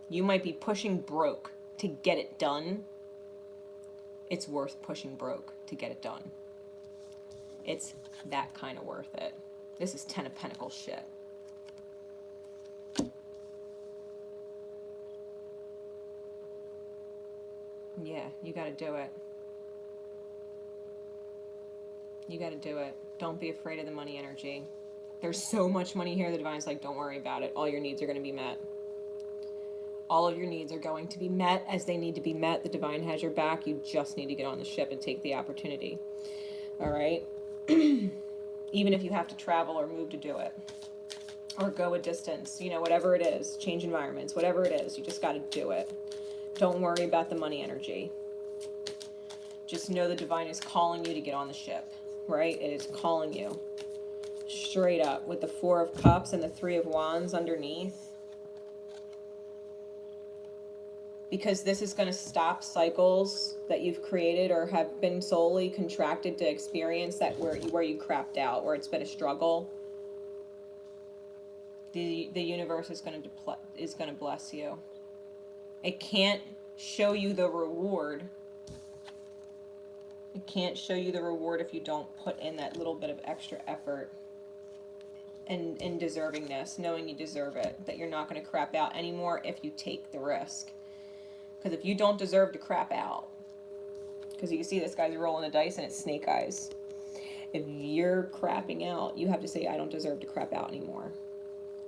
You might be pushing broke to get it done. It's worth pushing broke to get it done. It's that kind of worth it. This is 10 of Pentacles shit. Yeah, you gotta do it. You gotta do it. Don't be afraid of the money energy. There's so much money here, the Divine's like, don't worry about it. All your needs are gonna be met. All of your needs are going to be met as they need to be met. The Divine has your back. You just need to get on the ship and take the opportunity. All right? Even if you have to travel or move to do it. Or go a distance. You know, whatever it is. Change environments. Whatever it is. You just got to do it. Don't worry about the money energy. Just know the Divine is calling you to get on the ship. Right? It is calling you. Straight up. With the 4 of Cups and the 3 of Wands underneath. Because this is going to stop cycles that you've created or have been solely contracted to experience that where you crapped out, where it's been a struggle. The universe is going to bless you. It can't show you the reward. It can't show you the reward if you don't put in that little bit of extra effort and deservingness, knowing you deserve it, that you're not going to crap out anymore if you take the risk. Because if you don't deserve to crap out, because you can see this guy's rolling the dice and it's snake eyes. If you're crapping out, you have to say, I don't deserve to crap out anymore.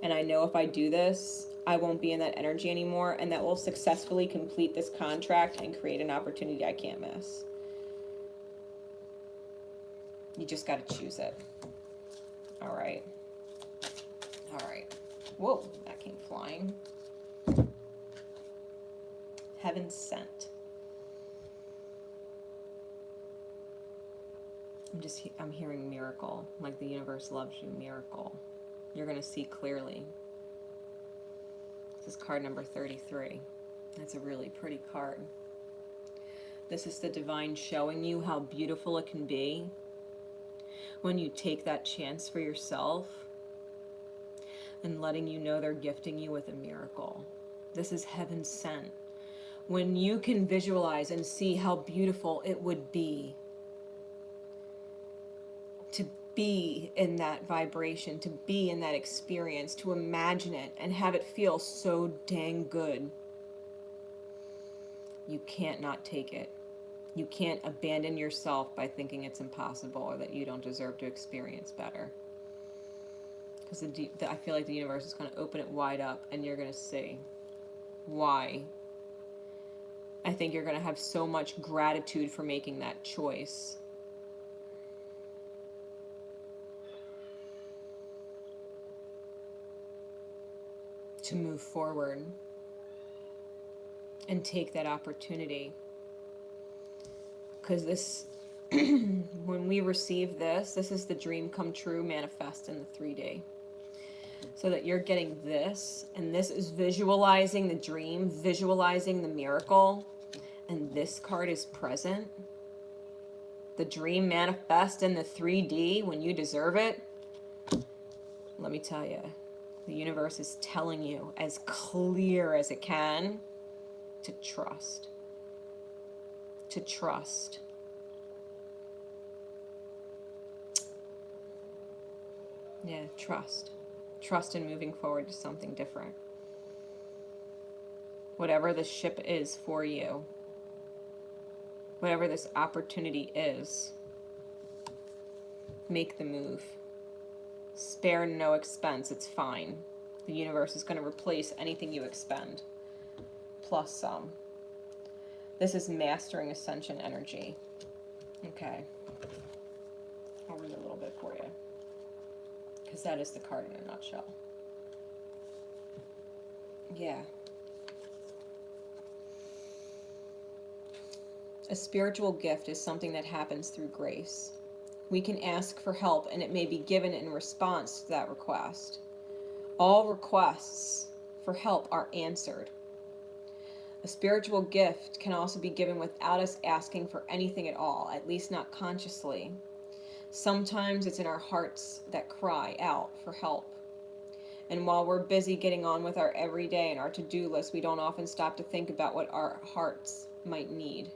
And I know if I do this, I won't be in that energy anymore, and that will successfully complete this contract and create an opportunity I can't miss. You just got to choose it. All right. All right. Whoa, that came flying. Heaven sent. I'm hearing miracle, like the universe loves you, miracle. You're going to see clearly. This is card number 33. That's a really pretty card. This is the Divine showing you how beautiful it can be when you take that chance for yourself and letting you know they're gifting you with a miracle. This is heaven sent. When you can visualize and see how beautiful it would be to be in that vibration, to be in that experience, to imagine it and have it feel so dang good, you can't not take it. You can't abandon yourself by thinking it's impossible or that you don't deserve to experience better. Because I feel like the universe is going to open it wide up and you're going to see why. I think you're going to have so much gratitude for making that choice. To move forward and take that opportunity. Because this, when we receive this is the dream come true manifest in the 3D. So that you're getting this, and this is visualizing the dream, visualizing the miracle, and this card is present. The dream manifest in the 3D when you deserve it. Let me tell you, the universe is telling you as clear as it can to trust. To trust. Yeah, trust. Trust in moving forward to something different. Whatever the ship is for you. Whatever this opportunity is, make the move. Spare no expense. It's fine. The universe is going to replace anything you expend, plus some. This is mastering ascension energy. Okay. I'll read a little bit for you, because that is the card in a nutshell. Yeah. A spiritual gift is something that happens through grace. We can ask for help, and it may be given in response to that request. All requests for help are answered. A spiritual gift can also be given without us asking for anything at all, at least not consciously. Sometimes it's in our hearts that cry out for help. And while we're busy getting on with our everyday and our to-do list, we don't often stop to think about what our hearts might need.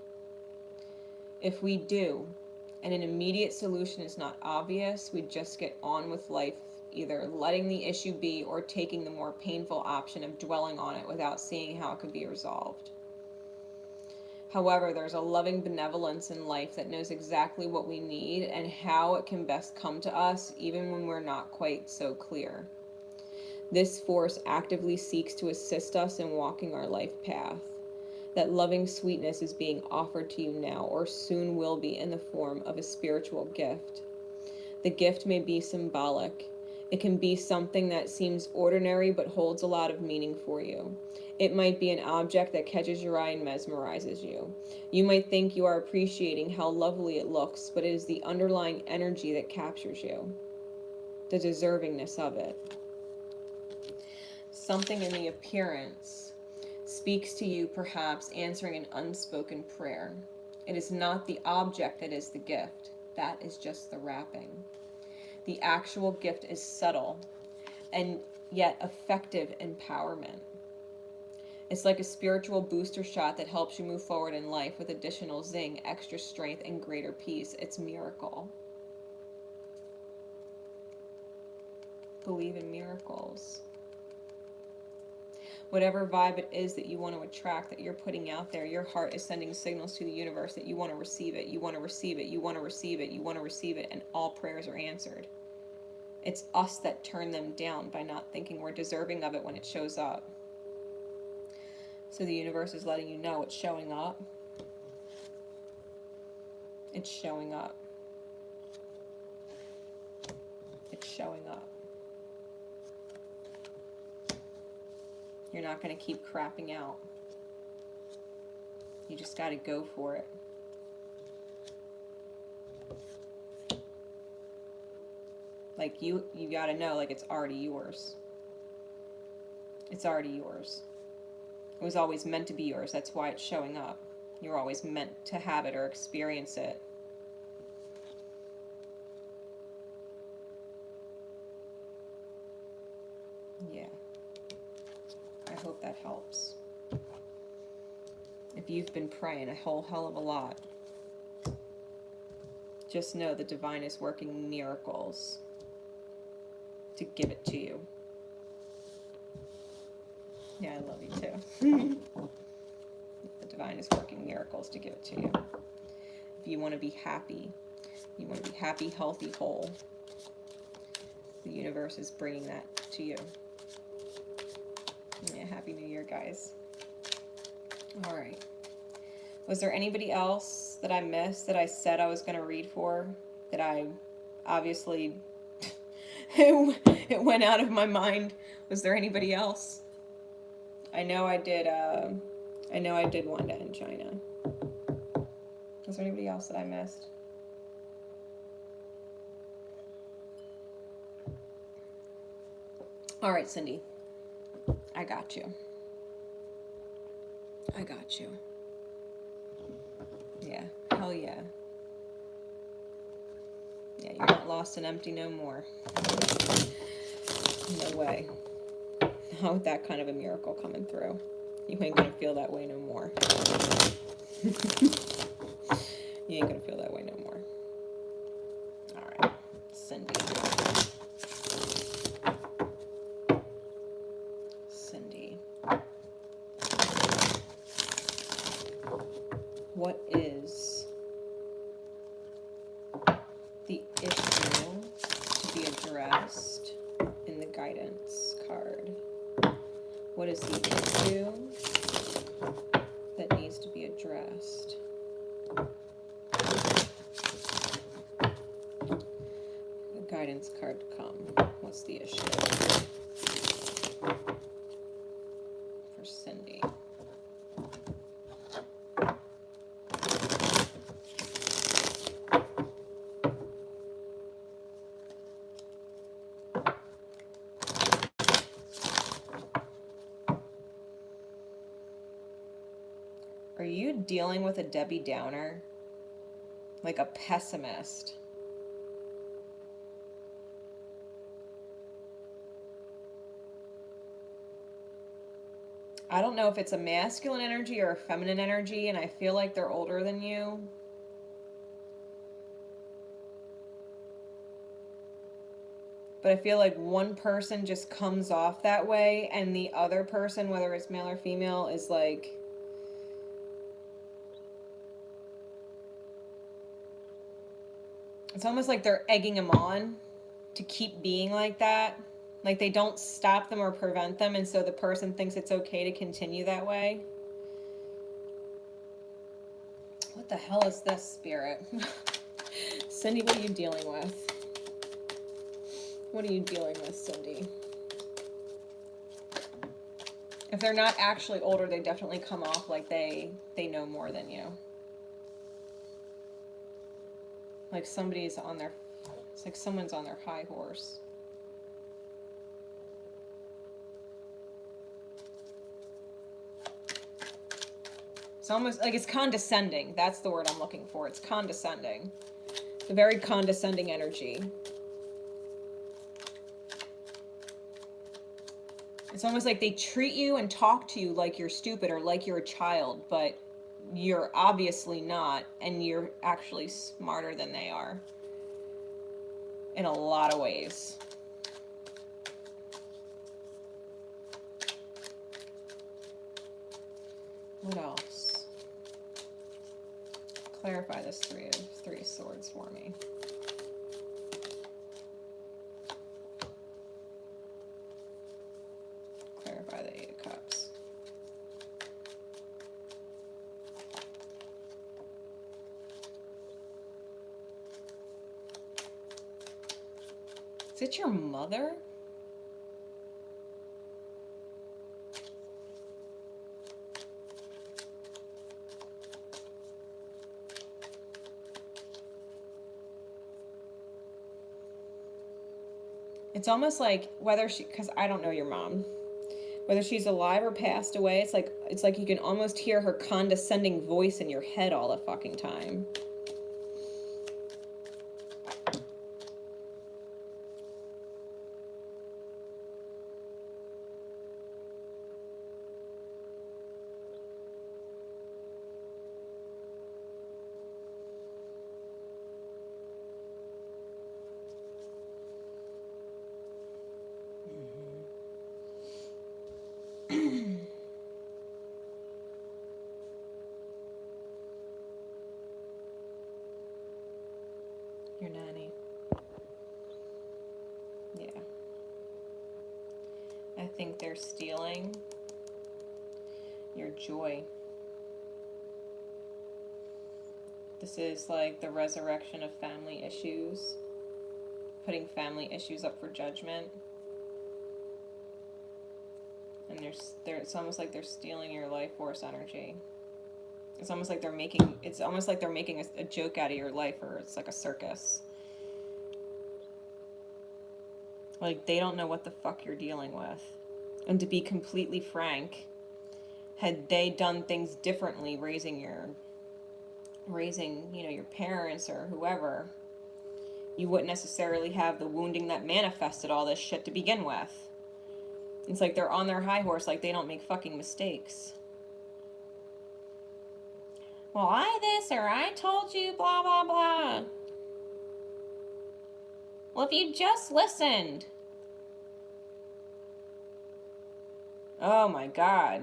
If we do, and an immediate solution is not obvious, we just get on with life, either letting the issue be or taking the more painful option of dwelling on it without seeing how it could be resolved. However, there's a loving benevolence in life that knows exactly what we need and how it can best come to us, even when we're not quite so clear. This force actively seeks to assist us in walking our life path. That loving sweetness is being offered to you now, or soon will be, in the form of a spiritual gift. The gift may be symbolic. It can be something that seems ordinary but holds a lot of meaning for you. It might be an object that catches your eye and mesmerizes you. You might think you are appreciating how lovely it looks, but it is the underlying energy that captures you, the deservingness of it. Something in the appearance speaks to you, perhaps answering an unspoken prayer. It is not the object that is the gift. That is just the wrapping. The actual gift is subtle and yet effective empowerment. It's like a spiritual booster shot that helps you move forward in life with additional zing, extra strength, and greater peace. It's miracle. Believe in miracles. Whatever vibe it is that you want to attract, that you're putting out there, your heart is sending signals to the universe that you want to receive it, you want to receive it, you want to receive it, you want to receive it, and all prayers are answered. It's us that turn them down by not thinking we're deserving of it when it shows up. So the universe is letting you know it's showing up. It's showing up. It's showing up. You're not going to keep crapping out. You just got to go for it. Like you got to know, like, it's already yours. It's already yours. It was always meant to be yours. That's why it's showing up. You're always meant to have it or experience it. Yeah. I hope that helps. If you've been praying a whole hell of a lot, just know the divine is working miracles to give it to you. Yeah, I love you too. The divine is working miracles to give it to you. If you want to be happy, you want to be happy, healthy, whole, the universe is bringing that to you. Yeah, Happy New Year, guys. All right. Was there anybody else that I missed that I said I was going to read for? That I obviously, it went out of my mind. Was there anybody else? I know I did Wanda in China. Was there anybody else that I missed? All right, Cindy. I got you. I got you. Yeah, hell yeah. Yeah, you're not lost and empty no more. No way. Not with that kind of a miracle coming through. You ain't gonna feel that way no more. You ain't gonna feel that way no more. Alright, Cindy. What is issue that needs to be addressed. The guidance card to come. What's the issue for Cindy? Are you dealing with a Debbie Downer? Like a pessimist? I don't know if it's a masculine energy or a feminine energy, and I feel like they're older than you. But I feel like one person just comes off that way, and the other person, whether it's male or female, is like... It's almost like they're egging them on to keep being like that. Like they don't stop them or prevent them, and so the person thinks it's okay to continue that way. What the hell is this, Spirit? Cindy, what are you dealing with? What are you dealing with, Cindy? If they're not actually older, they definitely come off like they know more than you. Like somebody's on their, it's like someone's on their high horse. It's almost like it's condescending. That's the word I'm looking for. It's condescending. It's a very condescending energy. It's almost like they treat you and talk to you like you're stupid or like you're a child, but you're obviously not, and you're actually smarter than they are in a lot of ways. What else? Clarify this three of swords for me. Clarify the 8 of cups. Is it your mother? It's almost like whether she, because I don't know your mom, whether she's alive or passed away, it's like you can almost hear her condescending voice in your head all the fucking time. Your nanny. Yeah. I think they're stealing your joy. This is like the resurrection of family issues, putting family issues up for judgment. And it's almost like they're stealing your life force energy. It's almost like they're making a joke out of your life, or it's like a circus. Like they don't know what the fuck you're dealing with. And to be completely frank, had they done things differently, raising your parents or whoever, you wouldn't necessarily have the wounding that manifested all this shit to begin with. It's like they're on their high horse, like they don't make fucking mistakes. Well, I this, or I told you, blah, blah, blah. Well, if you just listened. Oh my God.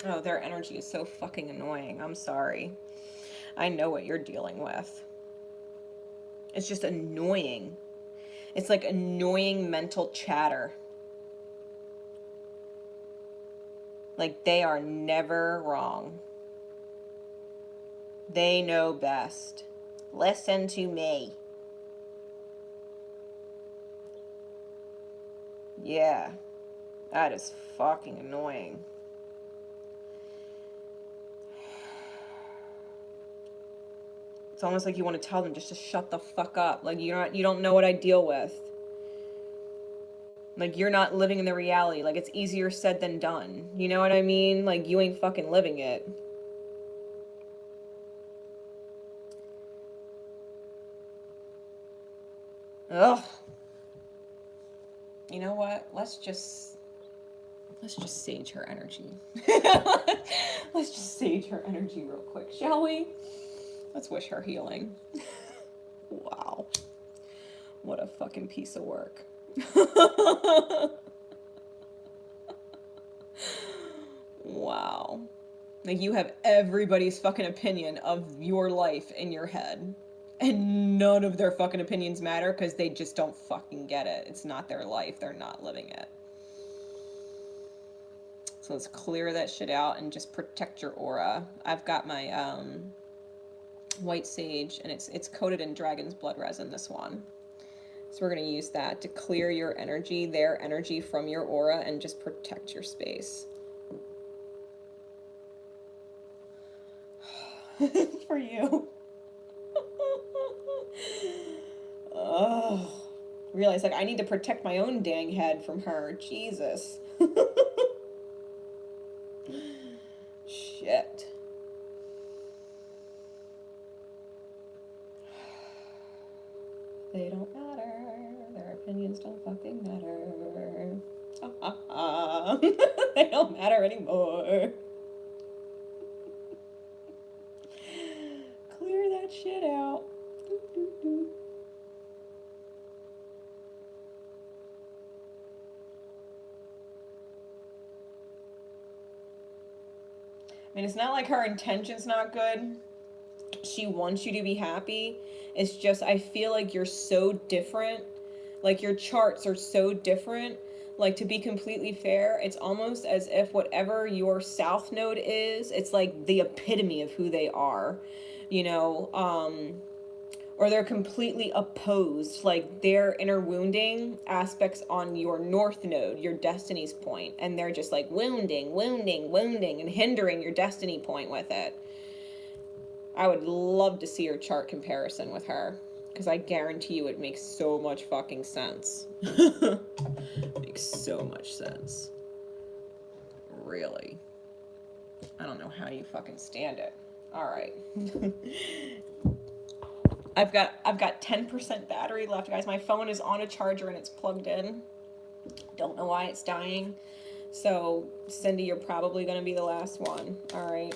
Oh, their energy is so fucking annoying. I'm sorry. I know what you're dealing with. It's just annoying. It's like annoying mental chatter. Like, they are never wrong. They know best. Listen to me. Yeah, that is fucking annoying. It's almost like you want to tell them just to shut the fuck up. Like, you don't know what I deal with. Like, you're not living in the reality. Like, it's easier said than done. You know what I mean? Like, you ain't fucking living it. Ugh. You know what? Let's just sage her energy. Let's just sage her energy real quick, shall we? Let's wish her healing. Wow. What a fucking piece of work. Wow. Like, you have everybody's fucking opinion of your life in your head. And none of their fucking opinions matter because they just don't fucking get it. It's not their life. They're not living it. So let's clear that shit out and just protect your aura. I've got my white sage, and it's coated in dragon's blood resin, this one. So we're going to use that to clear your energy, their energy from your aura, and just protect your space. For you. Oh, realize, like, I need to protect my own dang head from her. Jesus. Shit. They don't matter. Their opinions don't fucking matter. They don't matter anymore. Clear that shit out. I mean, it's not like her intention's not good. She wants you to be happy. It's just, I feel like you're so different. Like, your charts are so different. Like, to be completely fair, it's almost as if whatever your south node is, it's like the epitome of who they are, you know, or they're completely opposed. Like, they're inner wounding aspects on your north node, your destiny's point, and they're just like wounding, and hindering your destiny point with it. I would love to see your chart comparison with her, because I guarantee you it makes so much fucking sense. Makes so much sense. Really. I don't know how you fucking stand it. All right. I've got 10% battery left, guys. My phone is on a charger and it's plugged in. Don't know why it's dying. So, Cindy, you're probably going to be the last one. All right.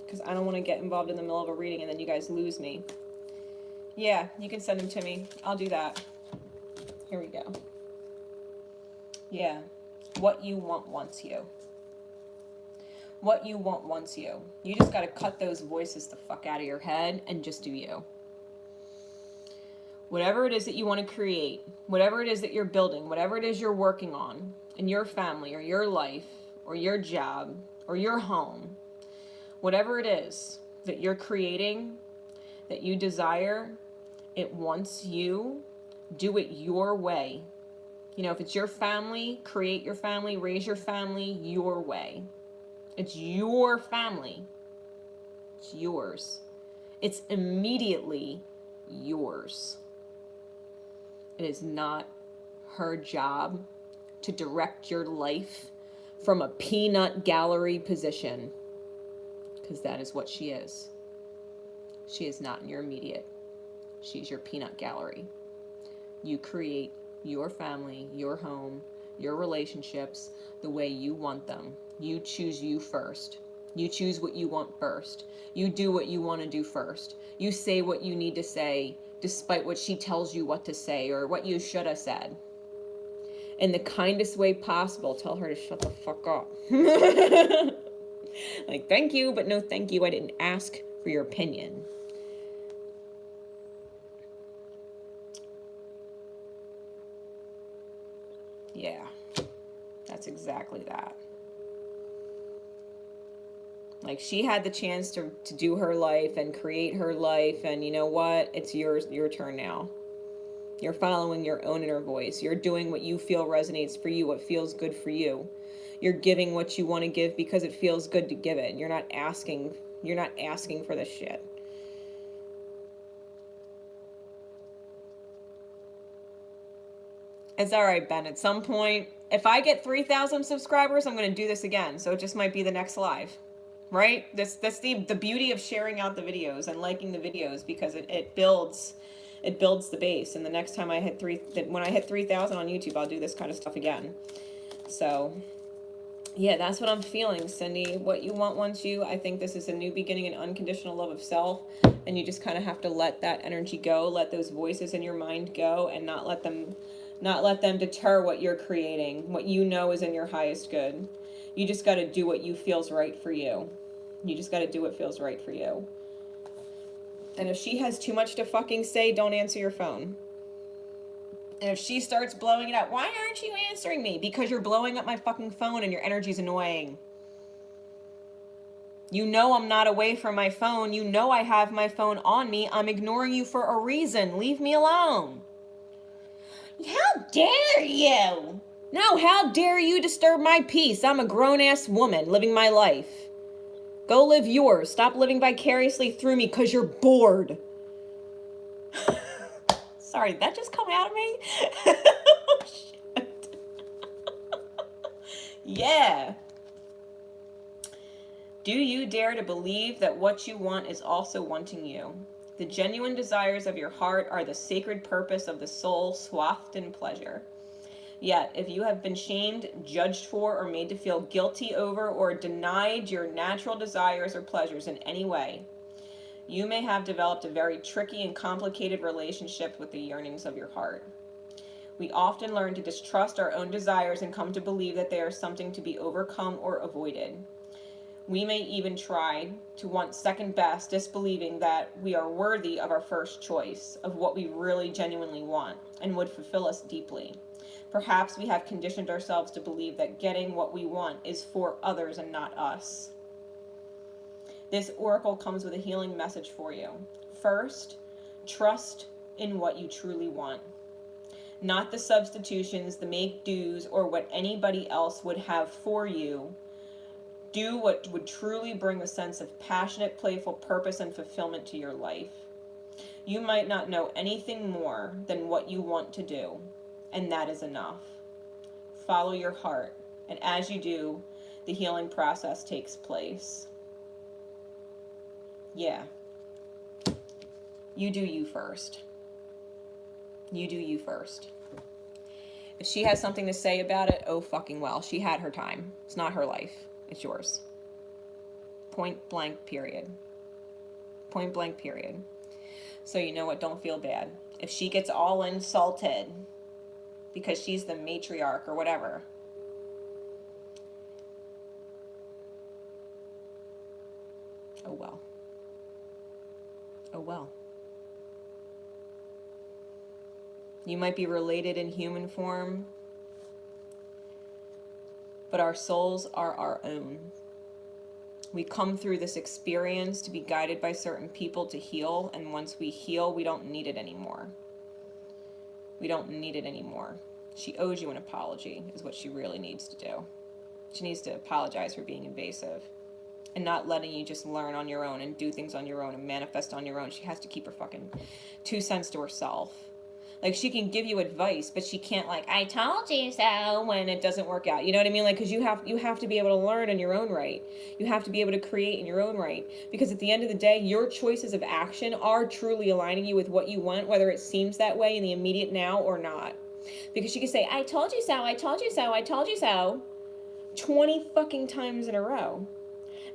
Because I don't want to get involved in the middle of a reading and then you guys lose me. Yeah, you can send them to me. I'll do that. Here we go. Yeah. What you want wants you. What you want wants you. You just got to cut those voices the fuck out of your head and just do you. Whatever it is that you want to create, whatever it is that you're building, whatever it is you're working on in your family or your life or your job or your home, whatever it is that you're creating, that you desire, it wants you. Do it your way. You know, if it's your family, create your family, raise your family your way. It's your family. It's yours. It's immediately yours. It is not her job to direct your life from a peanut gallery position, because that is what she is. She is not in your immediate. She's your peanut gallery. You create your family, your home, your relationships the way you want them. You choose you first. You choose what you want first. You do what you want to do first. You say what you need to say, despite what she tells you what to say or what you should have said. In the kindest way possible, tell her to shut the fuck up. Like, thank you, but no thank you. I didn't ask for your opinion. Yeah, that's exactly that. Like, she had the chance to do her life and create her life, and you know what? It's your turn now. You're following your own inner voice. You're doing what you feel resonates for you, what feels good for you. You're giving what you want to give because it feels good to give it. You're not asking for this shit. It's all right, Ben. At some point, if I get 3,000 subscribers, I'm going to do this again. So it just might be the next live. Right? That's the beauty of sharing out the videos and liking the videos, because it builds the base. And the next time when I hit 3,000 on YouTube, I'll do this kind of stuff again. So yeah, that's what I'm feeling, Cindy. What you want wants you. I think this is a new beginning, an unconditional love of self, and you just kind of have to let that energy go, let those voices in your mind go, and not let them deter what you're creating, what you know is in your highest good. You just got to do what you feels right for you. You just got to do what feels right for you. And if she has too much to fucking say, don't answer your phone. And if she starts blowing it up, why aren't you answering me? Because you're blowing up my fucking phone and your energy's annoying. You know I'm not away from my phone. You know I have my phone on me. I'm ignoring you for a reason. Leave me alone. How dare you? No, how dare you disturb my peace? I'm a grown-ass woman living my life. Go live yours. Stop living vicariously through me because you're bored. Sorry, did that just come out of me? Oh, shit. Yeah. Do you dare to believe that what you want is also wanting you? The genuine desires of your heart are the sacred purpose of the soul, swathed in pleasure. Yet, if you have been shamed, judged for, or made to feel guilty over, or denied your natural desires or pleasures in any way, you may have developed a very tricky and complicated relationship with the yearnings of your heart. We often learn to distrust our own desires and come to believe that they are something to be overcome or avoided. We may even try to want second best, disbelieving that we are worthy of our first choice, of what we really genuinely want, and would fulfill us deeply. Perhaps we have conditioned ourselves to believe that getting what we want is for others and not us. This oracle comes with a healing message for you. First, trust in what you truly want. Not the substitutions, the make-dos, or what anybody else would have for you. Do what would truly bring a sense of passionate, playful purpose and fulfillment to your life. You might not know anything more than what you want to do, and that is enough. Follow your heart, and as you do, the healing process takes place. Yeah. You do you first. You do you first. If she has something to say about it, oh fucking well. She had her time. It's not her life. It's yours. Point blank, period. Point blank, period. So you know what? Don't feel bad. If she gets all insulted because she's the matriarch or whatever, oh well. Oh well. You might be related in human form, but our souls are our own. We come through this experience to be guided by certain people to heal, and once we heal, we don't need it anymore. We don't need it anymore. She owes you an apology, is what she really needs to do. She needs to apologize for being invasive and not letting you just learn on your own and do things on your own and manifest on your own. She has to keep her fucking 2 cents to herself. Like, she can give you advice, but she can't, like, I told you so, when it doesn't work out. You know what I mean? Like, because you have to be able to learn in your own right. You have to be able to create in your own right. Because at the end of the day, your choices of action are truly aligning you with what you want, whether it seems that way in the immediate now or not. Because she can say, I told you so, I told you so, I told you so, 20 fucking times in a row.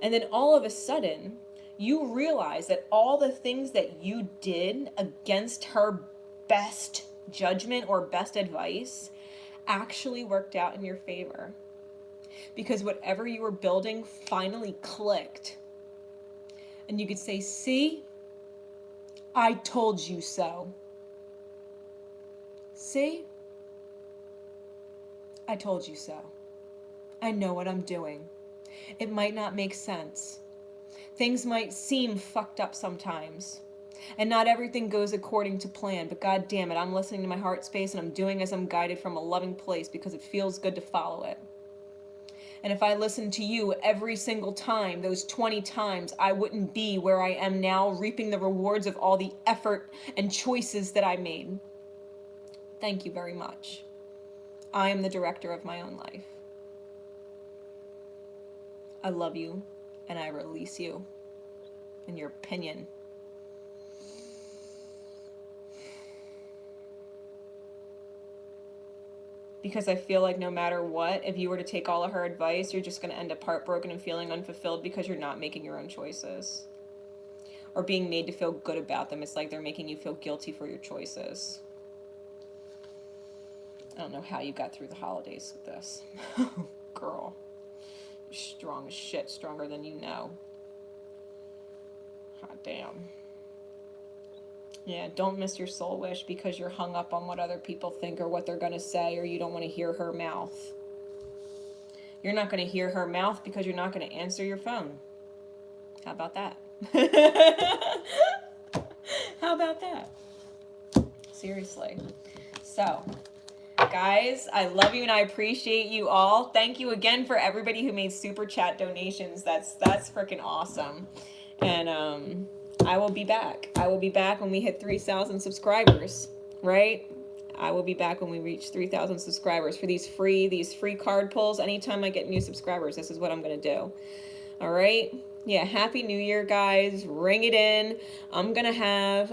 And then all of a sudden, you realize that all the things that you did against her best judgment or best advice actually worked out in your favor, because whatever you were building finally clicked, and you could say, see, I told you so. See, I told you so. I know what I'm doing. It might not make sense, Things might seem fucked up sometimes. And not everything goes according to plan, but god damn it, I'm listening to my heart space and I'm doing as I'm guided from a loving place because it feels good to follow it. And if I listened to you every single time, those 20 times, I wouldn't be where I am now, reaping the rewards of all the effort and choices that I made. Thank you very much. I am the director of my own life. I love you, and I release you and your opinion. Because I feel like no matter what, if you were to take all of her advice, you're just going to end up heartbroken and feeling unfulfilled because you're not making your own choices. Or being made to feel good about them. It's like they're making you feel guilty for your choices. I don't know how you got through the holidays with this. Girl, you're strong as shit, stronger than you know. God damn. Yeah, don't miss your soul wish because you're hung up on what other people think or what they're going to say, or you don't want to hear her mouth. You're not going to hear her mouth because you're not going to answer your phone. How about that? How about that? Seriously. So, guys, I love you and I appreciate you all. Thank you again for everybody who made super chat donations. That's freaking awesome. And I will be back. I will be back when we hit 3,000 subscribers, right? I will be back when we reach 3,000 subscribers for these free card pulls. Anytime I get new subscribers, this is what I'm going to do. All right? Yeah, Happy New Year, guys. Ring it in. I'm going to have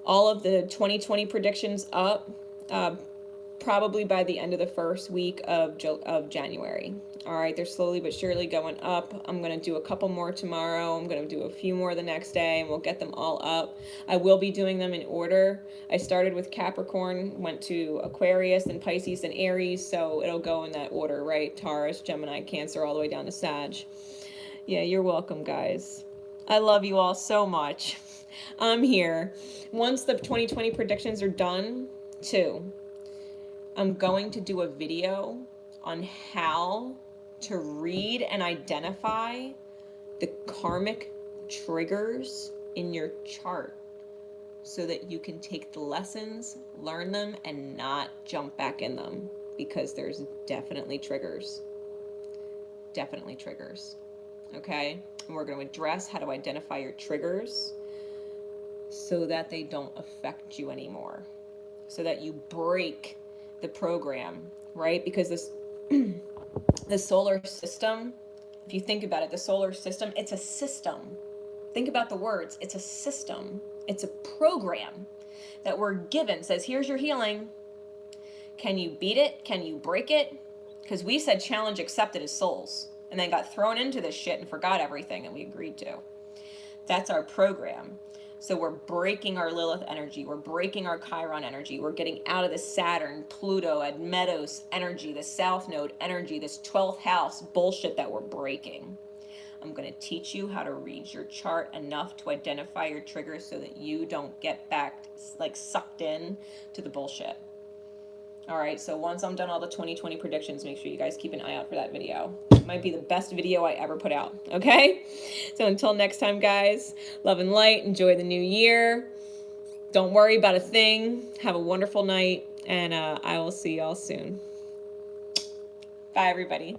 all of the 2020 predictions up probably by the end of the first week of January. All right, they're slowly but surely going up. I'm going to do a couple more tomorrow. I'm going to do a few more the next day, and we'll get them all up. I will be doing them in order. I started with Capricorn, went to Aquarius, then Pisces, and Aries, so it'll go in that order, right? Taurus, Gemini, Cancer, all the way down to Sag. Yeah, you're welcome, guys. I love you all so much. I'm here. Once the 2020 predictions are done, too, I'm going to do a video on how to read and identify the karmic triggers in your chart so that you can take the lessons, learn them, and not jump back in them, because there's definitely triggers. Definitely triggers. Okay? And we're going to address how to identify your triggers so that they don't affect you anymore. So that you break the program, right? Because this the solar system, if you think about it, the solar system, it's a system. Think about the words. It's a system. It's a program that we're given. It says, here's your healing. Can you beat it? Can you break it? Because we said challenge accepted as souls, and then got thrown into this shit and forgot everything that we agreed to. That's our program. So we're breaking our Lilith energy. We're breaking our Chiron energy. We're getting out of the Saturn, Pluto, Admetos energy, the South Node energy, this 12th house bullshit that we're breaking. I'm going to teach you how to read your chart enough to identify your triggers so that you don't get back, like, sucked in to the bullshit. All right, so once I'm done all the 2020 predictions, make sure you guys keep an eye out for that video. It might be the best video I ever put out, okay? So until next time, guys, love and light. Enjoy the new year. Don't worry about a thing. Have a wonderful night, and I will see y'all soon. Bye, everybody.